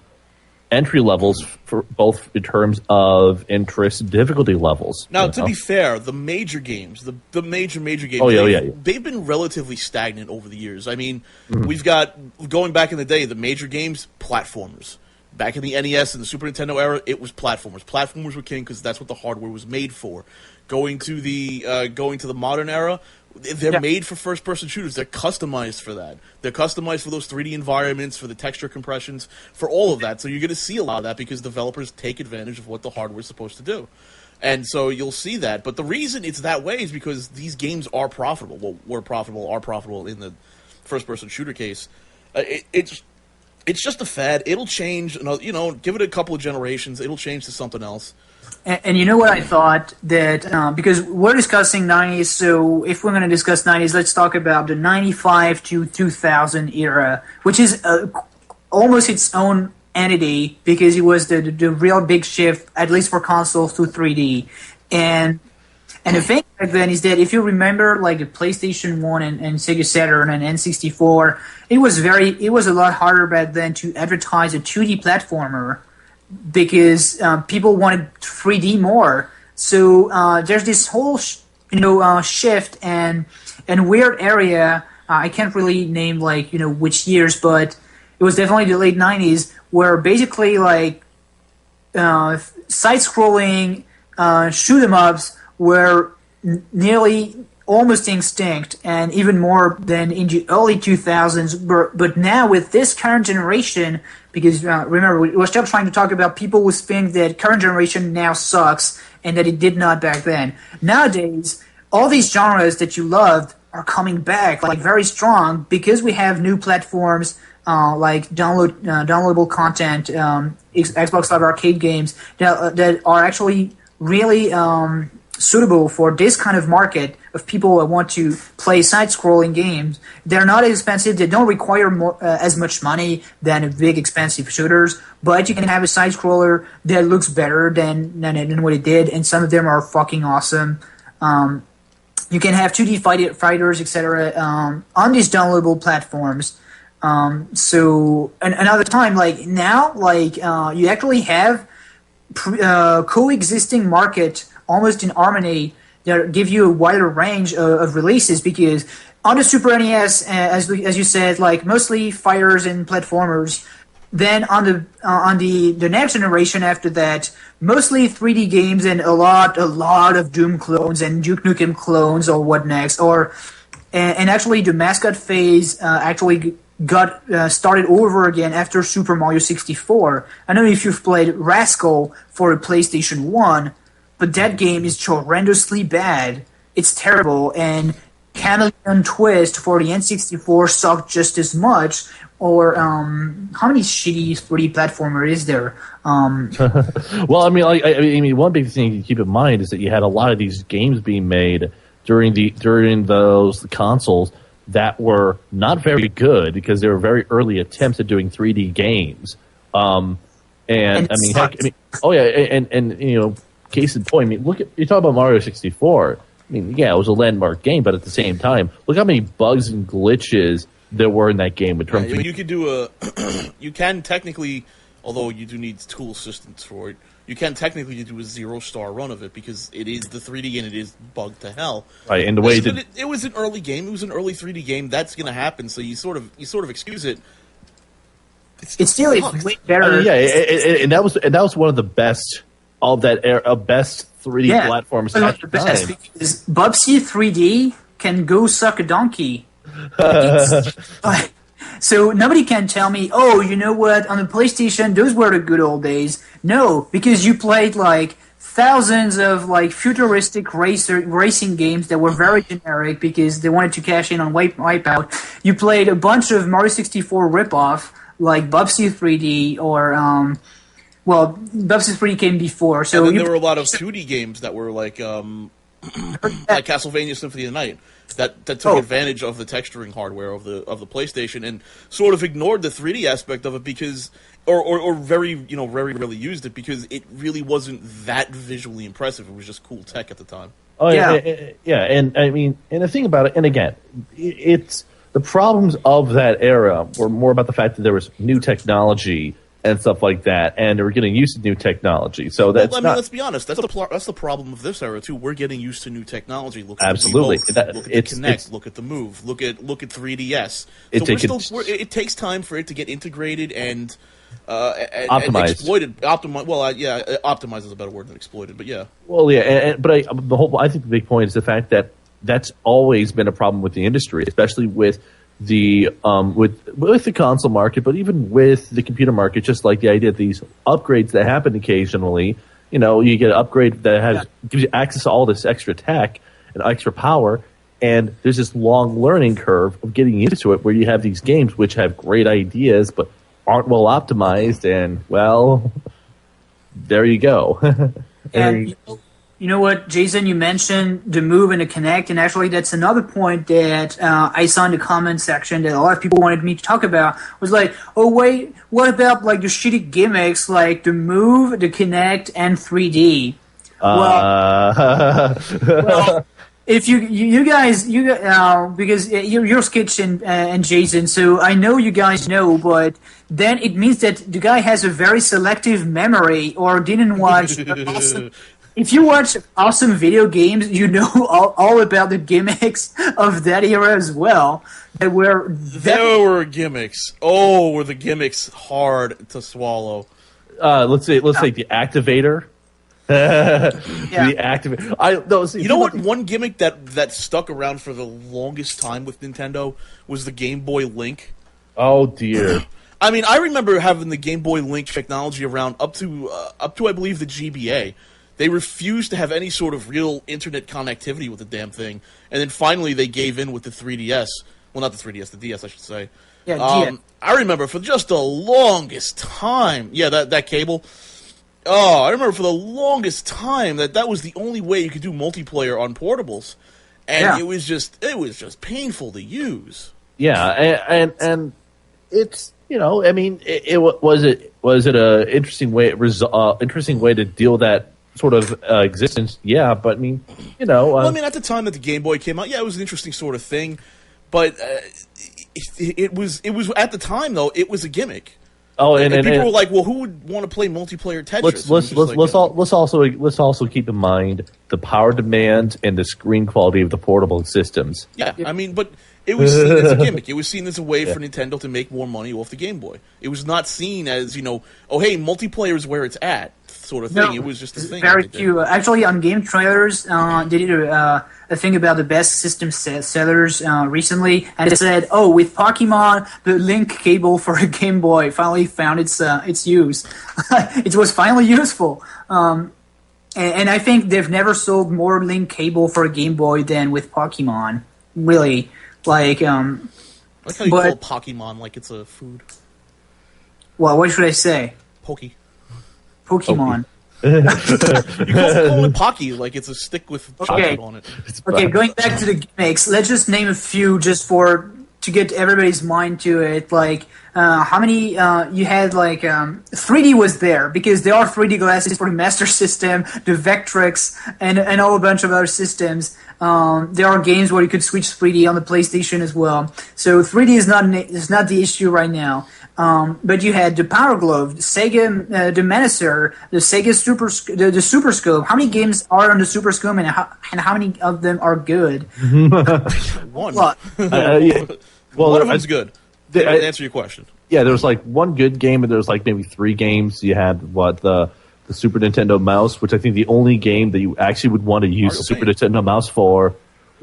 B: entry levels for both in terms of interest and difficulty levels.
C: Now, to be fair, the major games, the major games, they've been relatively stagnant over the years. I mean, we've got, going back in the day, the major games, platformers. Back in the NES and the Super Nintendo era, it was platformers. Platformers were king because that's what the hardware was made for. Going to the modern era, they're made for first-person shooters. They're customized for that. They're customized for those 3D environments, for the texture compressions, for all of that. So you're going to see a lot of that because developers take advantage of what the hardware is supposed to do. And so you'll see that. But the reason it's that way is because these games are profitable. Well, are profitable in the first-person shooter case. It's just a fad. It'll change. Give it a couple of generations. It'll change to something else.
A: And you know what I thought? That because we're discussing 90s, so if we're going to discuss 90s, let's talk about the 95 to 2000 era, which is almost its own entity because it was the real big shift, at least for consoles, to 3D. And the thing back then is that if you remember, like the PlayStation 1 and Sega Saturn and N64, it was a lot harder back then to advertise a 2D platformer because people wanted 3D more. So there's this whole shift and weird area. I can't really name which years, but it was definitely the late 90s where basically like side-scrolling shoot 'em ups were nearly almost extinct, and even more than in the early 2000s. But now with this current generation, because remember, we're still trying to talk about people who think that current generation now sucks and that it did not back then. Nowadays, all these genres that you loved are coming back like very strong because we have new platforms like downloadable content, Xbox Live Arcade games that are actually really suitable for this kind of market of people that want to play side-scrolling games. They're not as expensive. They don't require as much money than big, expensive shooters. But you can have a side-scroller that looks better than what it did, and some of them are fucking awesome. You can have 2D fighters, etc. On these downloadable platforms. So another time, like now, like you actually have coexisting market almost in harmony that give you a wider range of releases, because on the Super NES, as you said, like mostly fighters and platformers. Then on the next generation after that, mostly 3D games and a lot of Doom clones and Duke Nukem clones or what next, and actually the mascot phase actually got started over again after Super Mario 64. I don't know if you've played Rascal for a PlayStation 1, but that game is horrendously bad. It's terrible, and Chameleon Twist for the N64 sucked just as much. Or how many shitty 3D platformer is there?
B: Well, I mean, one big thing to keep in mind is that you had a lot of these games being made during those consoles that were not very good because they were very early attempts at doing 3D games. And I mean, heck, and you know, case in point, I mean, you talk about Mario 64. I mean, yeah, it was a landmark game, but at the same time, look how many bugs and glitches there were in that game.
C: You could do you can technically, although you do need tool assistance for it, you can technically do a 0-star run of it because it is the 3D and it is bugged to hell.
B: Right, and the way
C: it was an early game. It was an early 3D game. That's going to happen. So you sort of excuse it.
A: It still is way better.
B: And that was one of the best of that era, best 3D platforms at the time.
A: Because Bubsy 3D can go suck a donkey. So nobody can tell me, oh, you know what, on the PlayStation, those were the good old days. No, because you played like thousands of like futuristic racing games that were very generic because they wanted to cash in on Wipeout. You played a bunch of Mario 64 ripoff like Bubsy 3D or Bubsy 3D came before. So
C: and then there were a lot of 2D games that were like Castlevania Symphony of the Night. That took advantage of the texturing hardware of the PlayStation and sort of ignored the 3D aspect of it because, or very rarely used it because it really wasn't that visually impressive. It was just cool tech at the time.
B: Oh yeah, and I mean, and the thing about it, and again, it's the problems of that era were more about the fact that there was new technology and stuff like that, and they were getting used to new technology. So that's
C: let's be honest. That's the problem of this era too. We're getting used to new technology. Look at
B: absolutely.
C: Look at the Kinect. Look at the Move. Look at 3DS. It takes time for it to get integrated and
B: optimized.
C: And exploited. Optimized is a better word than exploited. But yeah.
B: Well, yeah, I think the big point is the fact that that's always been a problem with the industry, especially with the with the console market, but even with the computer market, just like the idea that these upgrades that happen occasionally, you know, you get an upgrade that gives you access to all this extra tech and extra power, and there's this long learning curve of getting used to it where you have these games which have great ideas but aren't well optimized, and well, there you go.
A: And you know what, Jason, you mentioned the Move and the Kinect, and actually that's another point that I saw in the comment section that a lot of people wanted me to talk about, was like, oh wait, what about like the shitty gimmicks like the Move, the Kinect, and 3D? Well, if you guys, because you're Skitch and Jason, so I know you guys know, but then it means that the guy has a very selective memory or didn't watch If you watch awesome video games, you know all about the gimmicks of that era as well. There
C: were gimmicks. Oh, were the gimmicks hard to swallow?
B: Let's say the activator. The activator.
C: You know what? One gimmick that stuck around for the longest time with Nintendo was the Game Boy Link.
B: Oh dear.
C: I mean, I remember having the Game Boy Link technology around up to I believe the GBA. They refused to have any sort of real internet connectivity with the damn thing, and then finally they gave in with the 3DS. Well, not the 3DS, the DS, I should say.
A: Yeah,
C: I remember for just the longest time. Yeah, that cable. Oh, I remember for the longest time that was the only way you could do multiplayer on portables. and it was just painful to use.
B: Yeah, and it's, you know, I mean, was it a interesting way to deal with that sort of existence? Yeah, but I mean, you know,
C: well, I mean, at the time that the Game Boy came out, yeah, it was an interesting sort of thing, but it was at the time though, it was a gimmick.
B: Oh,
C: and people were like, "Well, who would want to play multiplayer Tetris?"
B: Let's also keep in mind the power demand and the screen quality of the portable systems.
C: Yeah, I mean, but it was seen as a gimmick. It was seen as a way for Nintendo to make more money off the Game Boy. It was not seen as, you know, oh hey, multiplayer is where it's at, sort of thing.
A: No,
C: it was just a thing.
A: Very few. Actually, on game trailers, they did a thing about the best system sellers recently, and they said, "Oh, with Pokemon, the link cable for a Game Boy finally found its use. It was finally useful." And I think they've never sold more link cable for a Game Boy than with Pokemon. Really, like
C: I like how you call Pokemon like it's a food.
A: Well, what should I say? Pokemon.
C: You call it Pocky like it's a stick with chocolate on it.
A: Okay, going back to the gimmicks, let's just name a few just to get everybody's mind to it. Like, how many you had? Like, 3D was there because there are 3D glasses for the Master System, the Vectrex, and a whole bunch of other systems. There are games where you could switch 3D on the PlayStation as well. So 3D is not the issue right now. But you had the Power Glove, the Sega, the Menacer, the Sega the Super Scope. How many games are on the Super Scope, and how many of them are good?
C: One.
B: Well,
C: one of them's good. To answer your question.
B: Yeah, there was like one good game, and there was like maybe 3 games. You had the Super Nintendo mouse, which I think the only game that you actually would want to use the Super Nintendo mouse for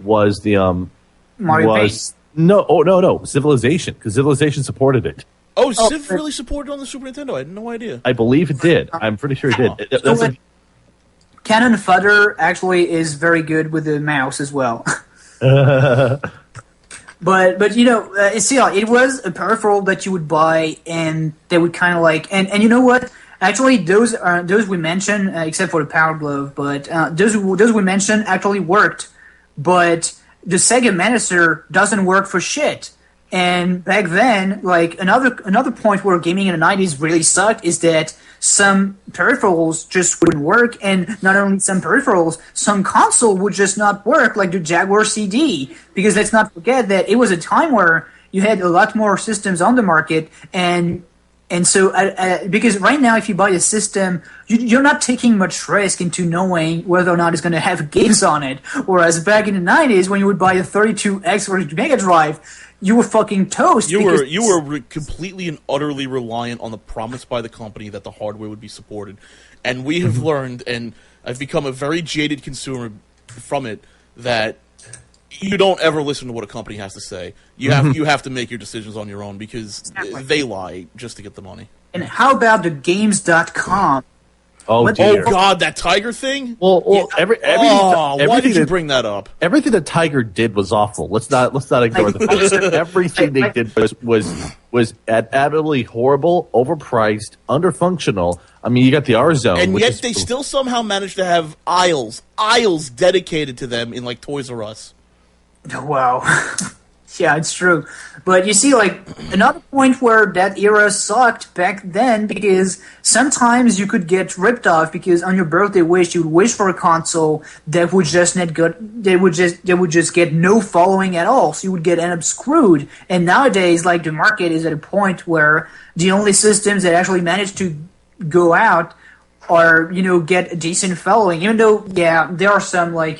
B: was the
A: Mario Paint.
B: No, Civilization, because Civilization supported it.
C: Oh, Civ really supported on the Super Nintendo? I had no idea.
B: I believe it did. I'm pretty sure it did.
A: Cannon Fodder actually is very good with the mouse as well. But you know, it was a peripheral that you would buy, and they would kind of like, and you know what? Actually, those we mentioned, except for the Power Glove, but those we mentioned actually worked. But the Sega Menacer doesn't work for shit. And back then, like another point where gaming in the 90s really sucked is that some peripherals just wouldn't work, and not only some peripherals, some console would just not work, like the Jaguar CD. Because let's not forget that it was a time where you had a lot more systems on the market, and so because right now, if you buy a system, you're not taking much risk into knowing whether or not it's going to have games on it. Whereas back in the 90s, when you would buy a 32X or a Mega Drive, you were fucking toast.
C: You were completely and utterly reliant on the promise by the company that the hardware would be supported. And we have learned, and I've become a very jaded consumer from it, that you don't ever listen to what a company has to say. You have to make your decisions on your own because they lie just to get the money.
A: And how about the games.com?
B: Oh, dear.
C: Oh God, that Tiger thing?
B: Well,
C: why did you bring that up?
B: Everything that Tiger did was awful. Let's not ignore the fact. Everything they did was absolutely horrible, overpriced, underfunctional. I mean, you got the R Zone,
C: and yet they still somehow managed to have aisles dedicated to them in like Toys R Us.
A: Wow. Yeah, it's true. But you see, like, another point where that era sucked back then, because sometimes you could get ripped off because on your birthday wish, you would wish for a console that would just would just get no following at all. So you would end up screwed. And nowadays, like, the market is at a point where the only systems that actually manage to go out are, you know, get a decent following. Even though, yeah, there are some, like,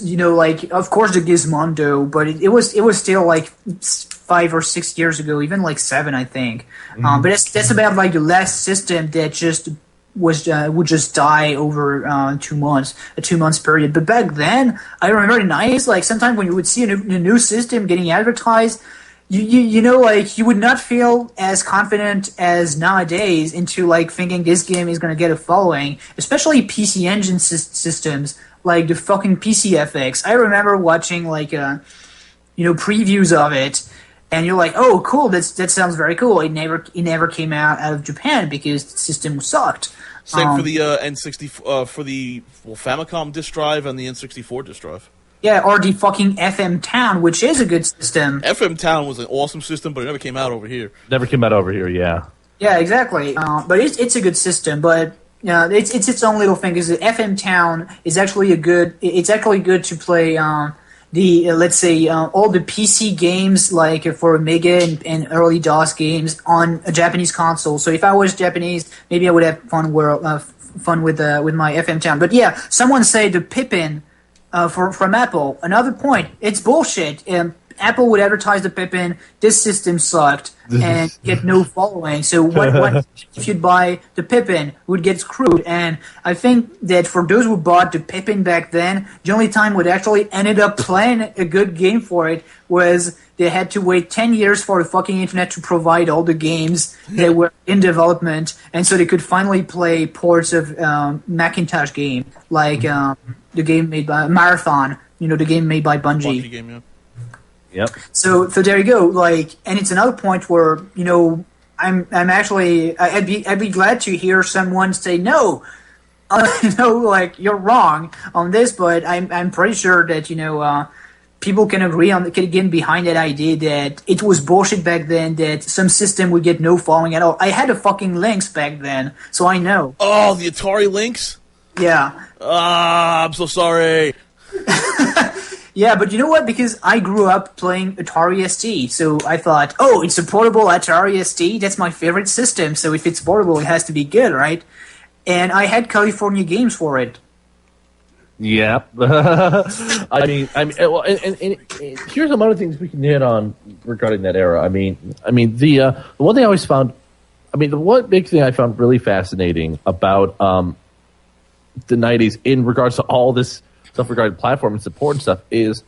A: you know, like, of course the Gizmondo, but it was still like 5 or 6 years ago, even like 7, I think. But that's about like the last system that just would just die over 2 months, a 2 months period. But back then, I remember in the 90s, like sometimes when you would see a new system getting advertised, you know, like you would not feel as confident as nowadays into like thinking this game is going to get a following, especially PC Engine systems. Like the fucking PCFX. I remember watching like previews of it, and you're like, oh, cool, that sounds very cool. It never came out of Japan because the system sucked.
C: Same for the N64 for the Famicom disk drive and the N64 disk drive.
A: Yeah, or the fucking FM Town, which is a good system.
C: FM Town was an awesome system, but it never came out over here.
B: Never came out over here, yeah.
A: Yeah, exactly. But it's a good system, but it's its own little thing. Because the FM Town is actually it's actually good to play let's say all the PC games like for Amiga and early DOS games on a Japanese console. So if I was Japanese, maybe I would have fun with my FM Town. But yeah, someone say the Pippin from Apple. Another point, it's bullshit. Apple would advertise the Pippin, this system sucked, and get no following. So what if you'd buy the Pippin, would get screwed. And I think that for those who bought the Pippin back then, the only time would actually ended up playing a good game for it was they had to wait 10 years for the fucking internet to provide all the games that were in development, and so they could finally play ports of Macintosh game, like the game made by Marathon, the game made by Bungie.
C: Bungie game, yeah.
B: Yep.
A: So there you go. And it's another point where I'm actually I'd be glad to hear someone say no, you're wrong on this, but I'm pretty sure that people can agree can get behind that idea that it was bullshit back then, that some system would get no following at all. I had a fucking Lynx back then, so I know.
C: Oh, the Atari Lynx?
A: Yeah.
C: I'm so sorry.
A: Yeah, but you know what? Because I grew up playing Atari ST, so I thought, oh, it's a portable Atari ST? That's my favorite system, so if it's portable, it has to be good, right? And I had California games for it.
B: Yeah. I mean, well, and here's some other things we can hit on regarding that era. I mean, the one thing I always found, the one big thing I found really fascinating about the 90s in regards to all this stuff regarding platform and support and stuff is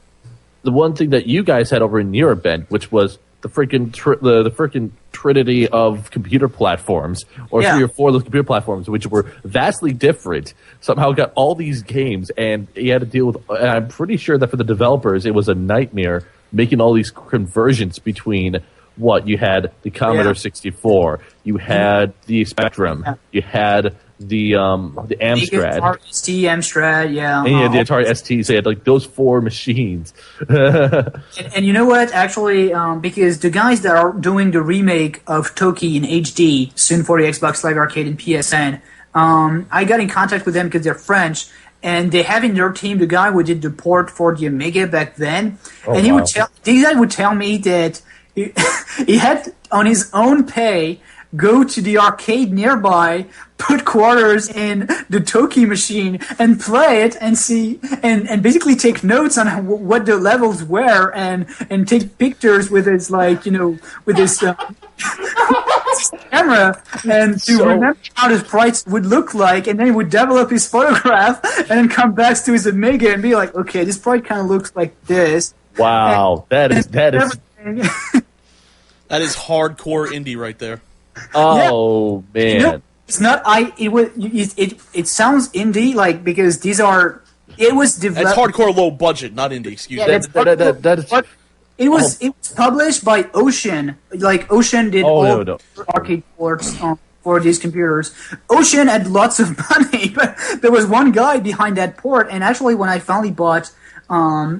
B: the one thing that you guys had over in Europe, Ben, which was the freaking the freaking trinity of computer platforms, or 3 or 4 of those computer platforms, which were vastly different. Somehow got all these games, and you had to deal with. And I'm pretty sure that for the developers, it was a nightmare making all these conversions between what you had the Commodore 64, you had the Spectrum, you had the Amstrad,
A: Atari ST, Amstrad, yeah,
B: and you had the Atari ST. So you had those 4 machines.
A: and you know what? Actually, because the guys that are doing the remake of Toki in HD soon for the Xbox Live Arcade and PSN, I got in contact with them because they're French, and they have in their team the guy who did the port for the Amiga back then, and this guy would tell me that he had on his own pay go to the arcade nearby, put quarters in the Toki machine, and play it, and see, and basically take notes on what the levels were, and take pictures with his with his camera, and to remember how the sprites would look like, and then he would develop his photograph, and then come back to his Amiga and be like, okay, this sprite kind of looks like this.
B: Wow, that is
C: that is hardcore indie right there.
B: Oh man,
A: it's not. It sounds indie because these are. It was developed.
C: It's hardcore low budget, not indie. Excuse me.
A: It was published by Ocean. Ocean did arcade ports for these computers. Ocean had lots of money, but there was one guy behind that port. And actually, when I finally bought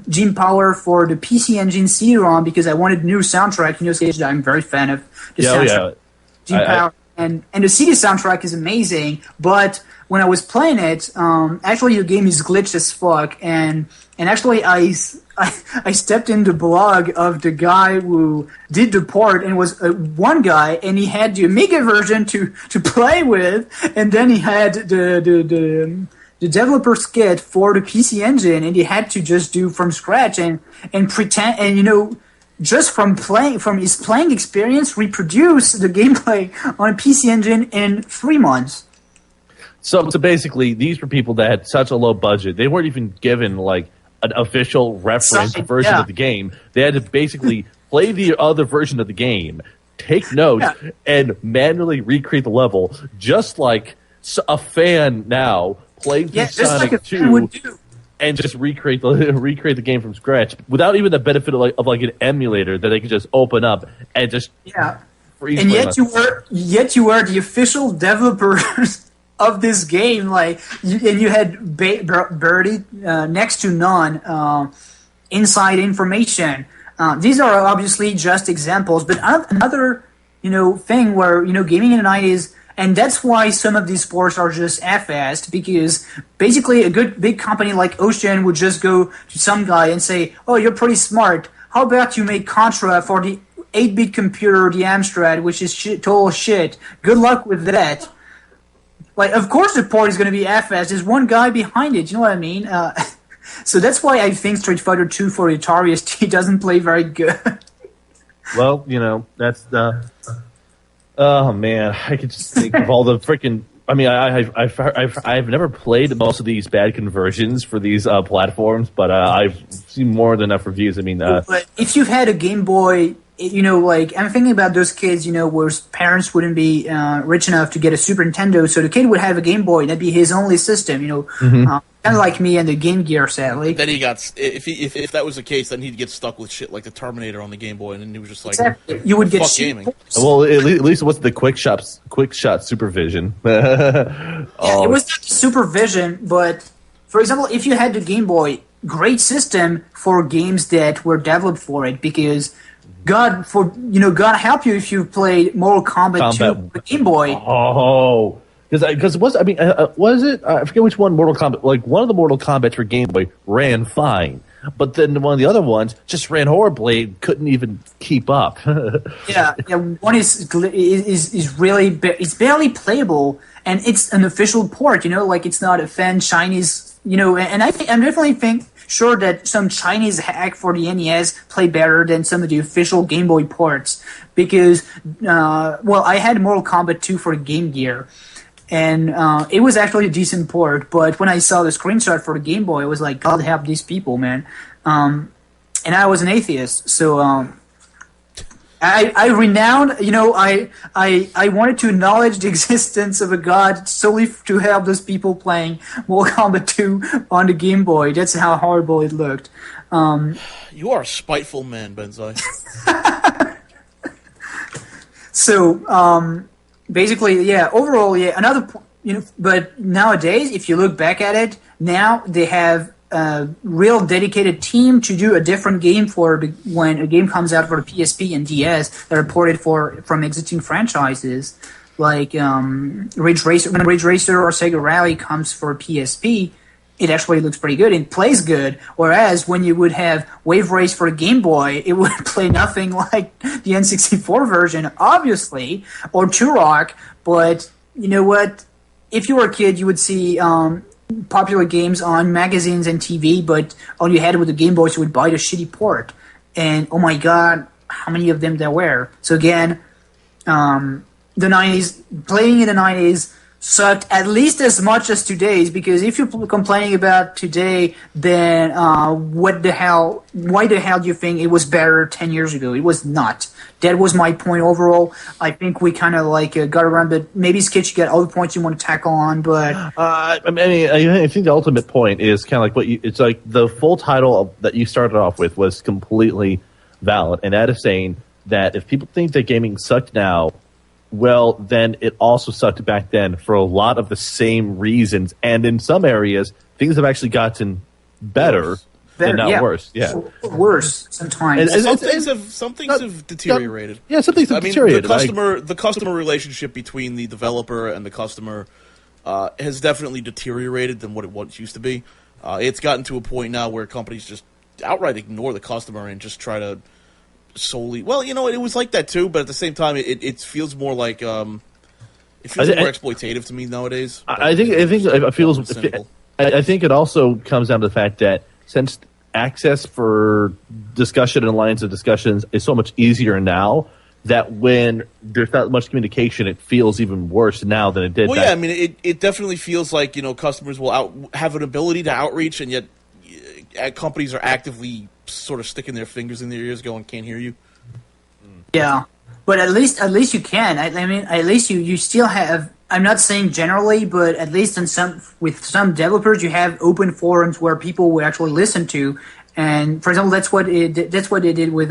A: Gene Power for the PC Engine CD-ROM because I wanted new soundtrack, that I'm very fan of the soundtrack. Gene Power. And the CD soundtrack is amazing, but when I was playing it, actually the game is glitched as fuck, and actually I stepped in the blog of the guy who did the port, and it was one guy, and he had the Amiga version to play with, and then he had the developer's kit for the PC Engine, and he had to just do from scratch and pretend, and just from his playing experience, reproduce the gameplay on a PC Engine in 3 months.
B: So basically, these were people that had such a low budget. They weren't even given an official reference version of the game. They had to basically play the other version of the game, take notes, and manually recreate the level, just like a fan now playing through Sonic 2. And just recreate the game from scratch without even the benefit of an emulator that they could just open up and just
A: freeze. And yet you were the official developers of this game, like, and you had Birdie next to none inside information. These are obviously just examples, but another thing where gaming in the 90s. And that's why some of these sports are just half-assed, because basically a good big company like Ocean would just go to some guy and say, "Oh, you're pretty smart. How about you make Contra for the 8-bit computer, the Amstrad, which is total shit. Good luck with that." Like, of course the port is going to be half-assed. There's one guy behind it. You know what I mean? So that's why I think Street Fighter 2 for Atari ST doesn't play very good.
B: Well, that's the. Oh man, I could just think of all the freaking. I mean, I've never played most of these bad conversions for these platforms, but I've seen more than enough reviews. I mean,
A: but if you've had a Game Boy, like, I'm thinking about those kids, where parents wouldn't be rich enough to get a Super Nintendo, so the kid would have a Game Boy, and that'd be his only system. Kind of like me and the Game Gear, sadly.
C: Then he got if that was the case, then he'd get stuck with shit like the Terminator on the Game Boy, and then he was just like,
A: exactly. You would get
C: fuck gaming.
B: Well, at least it wasn't the quick shot supervision.
A: Yeah, it was not supervision, but for example, if you had the Game Boy, great system for games that were developed for it, because God help you if you played Mortal Kombat 2 on the Game Boy.
B: Oh. Because it was, was it? I forget which one. Mortal Kombat. Like, one of the Mortal Kombat for Game Boy ran fine, but then one of the other ones just ran horribly and couldn't even keep up.
A: yeah. One is really it's barely playable, and it's an official port. Like, it's not a fan Chinese. And I definitely think sure that some Chinese hack for the NES play better than some of the official Game Boy ports, because I had Mortal Kombat 2 for Game Gear. And it was actually a decent port, but when I saw the screenshot for the Game Boy, I was like, God help these people, man. And I was an atheist, so I renowned, I wanted to acknowledge the existence of a God solely to help those people playing Mortal Kombat 2 on the Game Boy. That's how horrible it looked.
C: You are a spiteful man, Benzaie.
A: So, basically, yeah. Overall, yeah. But nowadays, if you look back at it, now they have a real dedicated team to do a different game when a game comes out for the PSP and DS that are ported from existing franchises, like Ridge Racer. When Ridge Racer or Sega Rally comes for PSP, it actually looks pretty good. It plays good. Whereas when you would have Wave Race for the Game Boy, it would play nothing like the N64 version, obviously, or Turok. But you know what? If you were a kid, you would see popular games on magazines and TV, but all you had with the Game Boy, you would buy the shitty port. And oh my god, how many of them there were? So again, the 90s, playing in the 90s, sucked at least as much as today's, because if you're complaining about today, then why the hell do you think it was better 10 years ago? It was not. That was my point overall. I think we kind of got around, but maybe Skitch, you got other points you want to tackle on, but...
B: I think the ultimate point is kind of like it's like the full title that you started off with was completely valid, and that is saying that if people think that gaming sucked now, well, then it also sucked back then for a lot of the same reasons. And in some areas, things have actually gotten better and not worse. Yeah,
A: worse sometimes.
C: Some things have deteriorated.
B: Yeah, some things have deteriorated.
C: The customer relationship between the developer and the customer has definitely deteriorated than what it once used to be. It's gotten to a point now where companies just outright ignore the customer and just try to solely. Well, it was like that too, but at the same time, it feels more like more exploitative to me nowadays.
B: I think it feels. I think it also comes down to the fact that since access for discussion and lines of discussions is so much easier now, that when there's not much communication, it feels even worse now than it did.
C: Well, yeah, I mean, it definitely feels like customers will have an ability to outreach, and yet companies are actively sort of sticking their fingers in their ears, going, "Can't hear you."
A: Yeah, but at least you can. I mean, at least you still have. I'm not saying generally, but at least with some developers, you have open forums where people will actually listen to. And for example, that's what they did with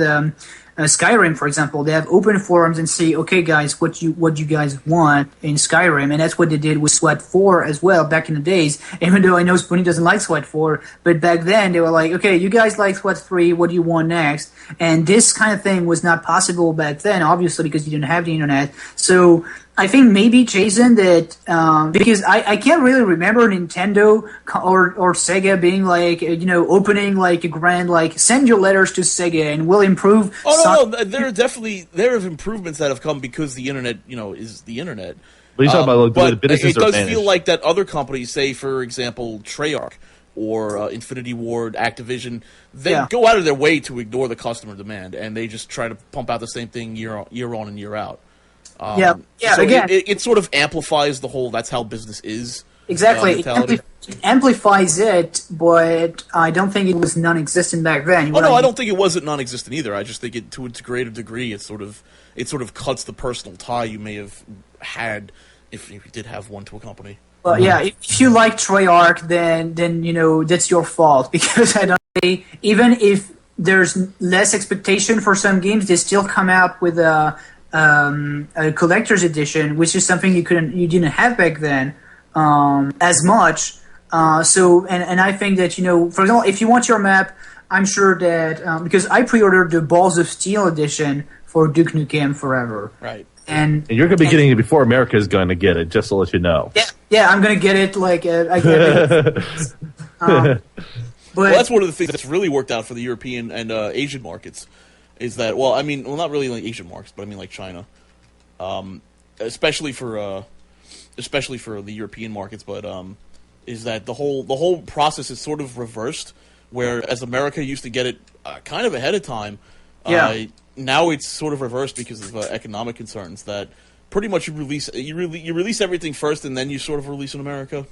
A: Skyrim, for example, they have open forums and say, okay, guys, what you guys want in Skyrim, and that's what they did with SWAT 4 as well back in the days. Even though I know Spoony doesn't like SWAT 4, but back then they were like, okay, you guys like SWAT 3, what do you want next? And this kind of thing was not possible back then, obviously, because you didn't have the internet. So I think maybe, Jason, that because I can't really remember Nintendo or Sega being like, opening like a grand, like, send your letters to Sega and we'll improve.
C: Oh, no, there are improvements that have come because the internet, is the internet.
B: But you're talking about
C: but
B: the businesses
C: it does
B: managed.
C: feel like that other companies, say, for example, Treyarch or Infinity Ward, Activision, they go out of their way to ignore the customer demand, and they just try to pump out the same thing year on and year out. So
A: again,
C: it sort of amplifies the whole "that's how business is."
A: Exactly, it amplifies it, but I don't think it was non-existent back then.
C: I don't think it wasn't non-existent either. I just think it, to a greater degree, it sort of cuts the personal tie you may have had if you did have one to a company.
A: Well, yeah, if you like Treyarch, then that's your fault, because I don't think, even if there's less expectation for some games, they still come out with a collector's edition, which is something you didn't have back then as much. And I think that, for example, if you want your map, I'm sure that because I pre-ordered the Balls of Steel edition for Duke Nukem Forever,
C: right?
A: And
B: you're going to be getting it before America is going to get it, just to let you know.
A: Yeah, I'm going to get it like I get it. But
C: that's one of the things that's really worked out for the European and Asian markets. Is that not really like Asian markets, but I mean like China, especially for the European markets. But is that the whole process is sort of reversed, whereas America used to get it kind of ahead of time. Now it's sort of reversed because of economic concerns. That pretty much you release everything first, and then you sort of release in America.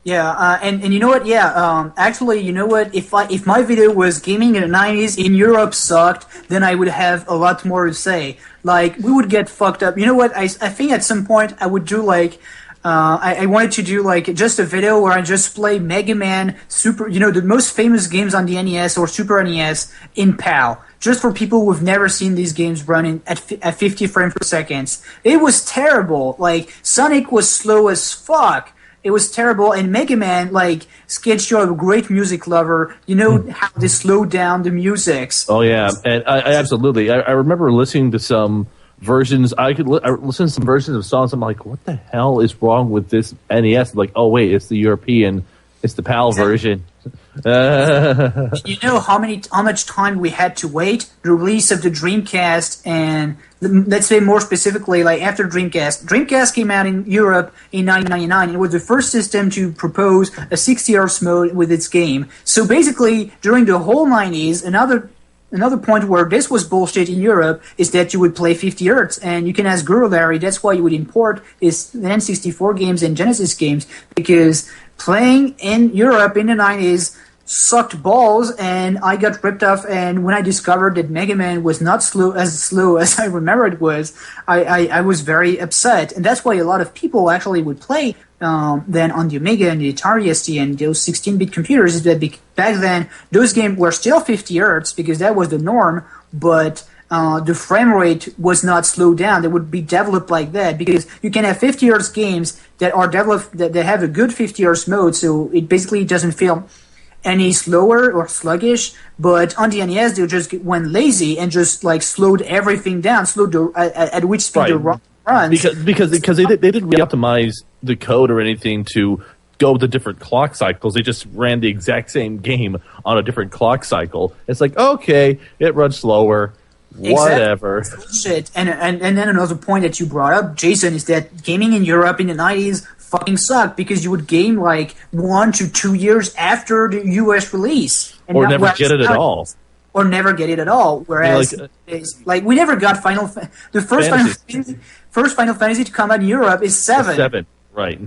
A: Yeah, and you know what? Yeah, actually, you know what? If my video was gaming in the 90s in Europe sucked, then I would have a lot more to say. Like, we would get fucked up. You know what? I think at some point I would do like, I wanted to do like just a video where I just play Mega Man Super, the most famous games on the NES or Super NES in PAL. Just for people who've never seen these games running at 50 frames per second. It was terrible. Like, Sonic was slow as fuck. It was terrible, and Mega Man, like, Skitch, you're a great music lover. You know how they slowed down the musics.
B: Oh, yeah, and I absolutely. I remember listening to some versions. I listen to some versions of songs. I'm like, what the hell is wrong with this NES? Like, oh, wait, it's the European. It's the PAL version.
A: You know how much time we had to wait? The release of the Dreamcast, and let's say more specifically, like after Dreamcast came out in Europe in 1999. It was the first system to propose a 60 Hz mode with its game. So basically, during the whole 90s, another point where this was bullshit in Europe is that you would play 50 Hz, and you can ask Guru Larry, that's why you would import his N64 games and Genesis games, because playing in Europe in the 90s sucked balls, and I got ripped off. And when I discovered that Mega Man was not slow as I remember it was, I was very upset. And that's why a lot of people actually would play then on the Amiga and the Atari ST and those 16-bit computers. Is that back then those games were still 50 Hz because that was the norm, but the frame rate was not slowed down. They would be developed like that because you can have 50 Hz games that are developed that have a good 50 Hz mode, so it basically doesn't feel any slower or sluggish. But on the NES, they just went lazy and just like slowed everything down, at which speed the runs.
B: Because they didn't re-optimize the code or anything to go with the different clock cycles. They just ran the exact same game on a different clock cycle. It's like, okay, it runs slower. Whatever.
A: Shit. And then another point that you brought up, Jason, is that gaming in Europe in the 90s fucking sucked because you would game like 1 to 2 years after the US release. And
B: or never get it at all.
A: Or never get it at all. Whereas, we never got the first Final Fantasy to come out in Europe is 7.
B: 7, right.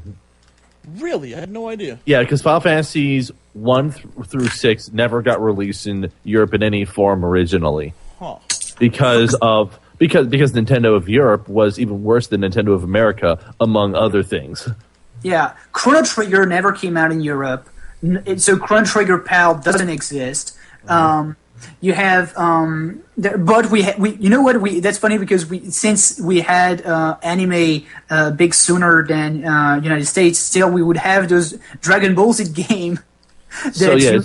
C: Really? I had no idea.
B: Yeah, because Final Fantasies 1 through 6 never got released in Europe in any form originally.
C: Huh.
B: Because Nintendo of Europe was even worse than Nintendo of America, among other things.
A: Yeah, Chrono Trigger never came out in Europe, so Chrono Trigger PAL doesn't exist. You have, but we you know what, that's funny because since we had anime big sooner than United States, still we would have those Dragon Ball Z game.
B: So you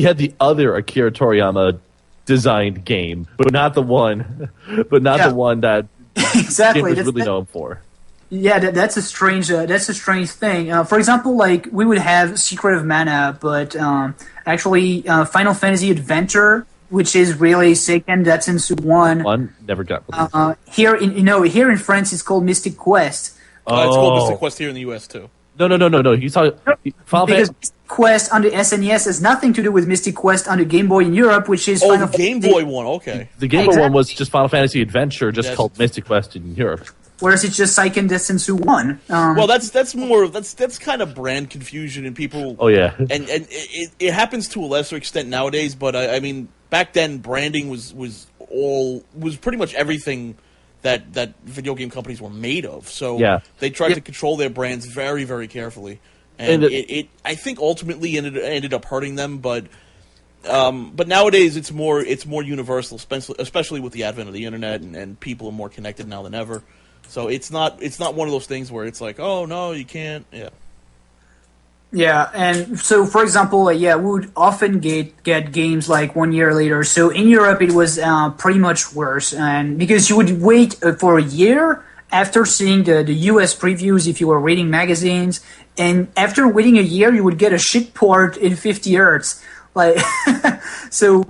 B: had the other Akira Toriyama designed game, but not the one that
A: exactly
B: Jim was really known for.
A: Yeah, that's a strange thing. For example, like we would have Secret of Mana, but actually Final Fantasy Adventure, which is really Seiken Detsensu 1.
B: One never got released.
A: Here in France, it's called Mystic Quest.
C: It's called Mystic Quest here in the U.S. too.
B: No. He's talking
A: because Mystic Quest on the SNES has nothing to do with Mystic Quest on the Game Boy in Europe, which is
C: Final Game Boy one. Okay,
B: the Game Boy one was just Final Fantasy Adventure, called Mystic Quest in Europe.
A: Whereas it's just Seiken Detsensu 1.
C: Well, that's kind of brand confusion and people.
B: Oh yeah,
C: and it happens to a lesser extent nowadays. But I mean, back then branding was pretty much everything that video game companies were made of. So they tried to control their brands very, very carefully, and it I think ultimately ended up hurting them. But nowadays it's more universal, especially with the advent of the internet and people are more connected now than ever. So it's not one of those things where it's like, oh no, you can't.
A: Yeah, and so for example, we would often get games like 1 year later. So in Europe, it was pretty much worse, and because you would wait for a year after seeing the US previews if you were reading magazines, and after waiting a year, you would get a shit port in 50 Hz. Like, so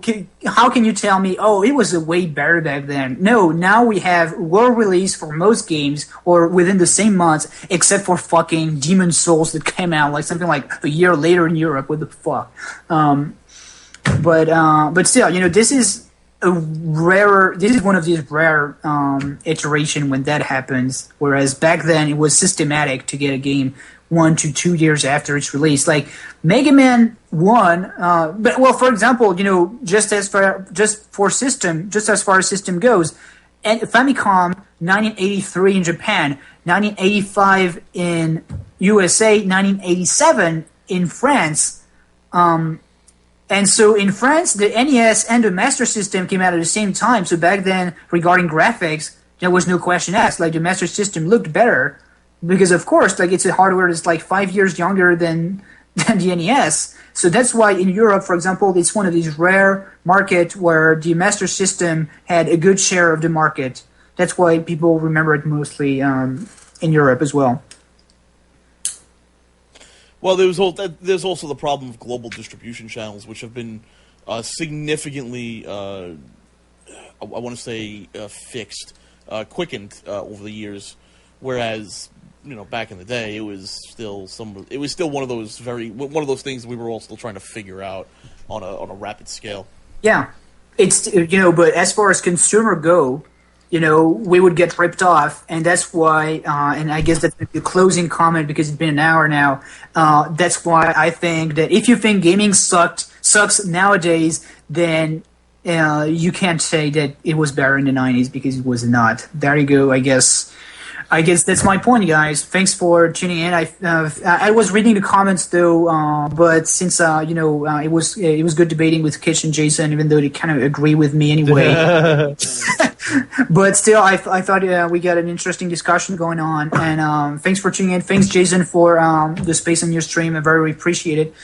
A: how can you tell me, oh, it was way better back then? No, now we have world release for most games or within the same months, except for fucking Demon Souls that came out like something like a year later in Europe. What the fuck? But still, this is one of these rare iteration when that happens. Whereas back then it was systematic to get a game 1 to 2 years after its release, like Mega Man 1. For example, just as far as system goes, and Famicom 1983 in Japan, 1985 in USA, 1987 in France. And so in France, the NES and the Master System came out at the same time. So back then, regarding graphics, there was no question asked. Like the Master System looked better. Because of course, like it's a hardware that's like 5 years younger than the NES, so that's why in Europe, for example, it's one of these rare markets where the Master System had a good share of the market. That's why people remember it mostly in Europe as well.
C: Well, there's also the problem of global distribution channels, which have been significantly, I want to say, quickened over the years, whereas. Back in the day, it was still one of those things we were all still trying to figure out on a rapid scale.
A: Yeah, it's but as far as consumer go, we would get ripped off, and that's why. And I guess that's the closing comment because it's been an hour now. That's why I think that if you think gaming sucks nowadays, then you can't say that it was better in the 90s because it was not. There you go. I guess that's my point, guys. Thanks for tuning in. I was reading the comments though, but since it was good debating with Kitch and Jason, even though they kind of agree with me anyway. But still, I thought we got an interesting discussion going on, and thanks for tuning in. Thanks, Jason, for the space on your stream. I very appreciate it.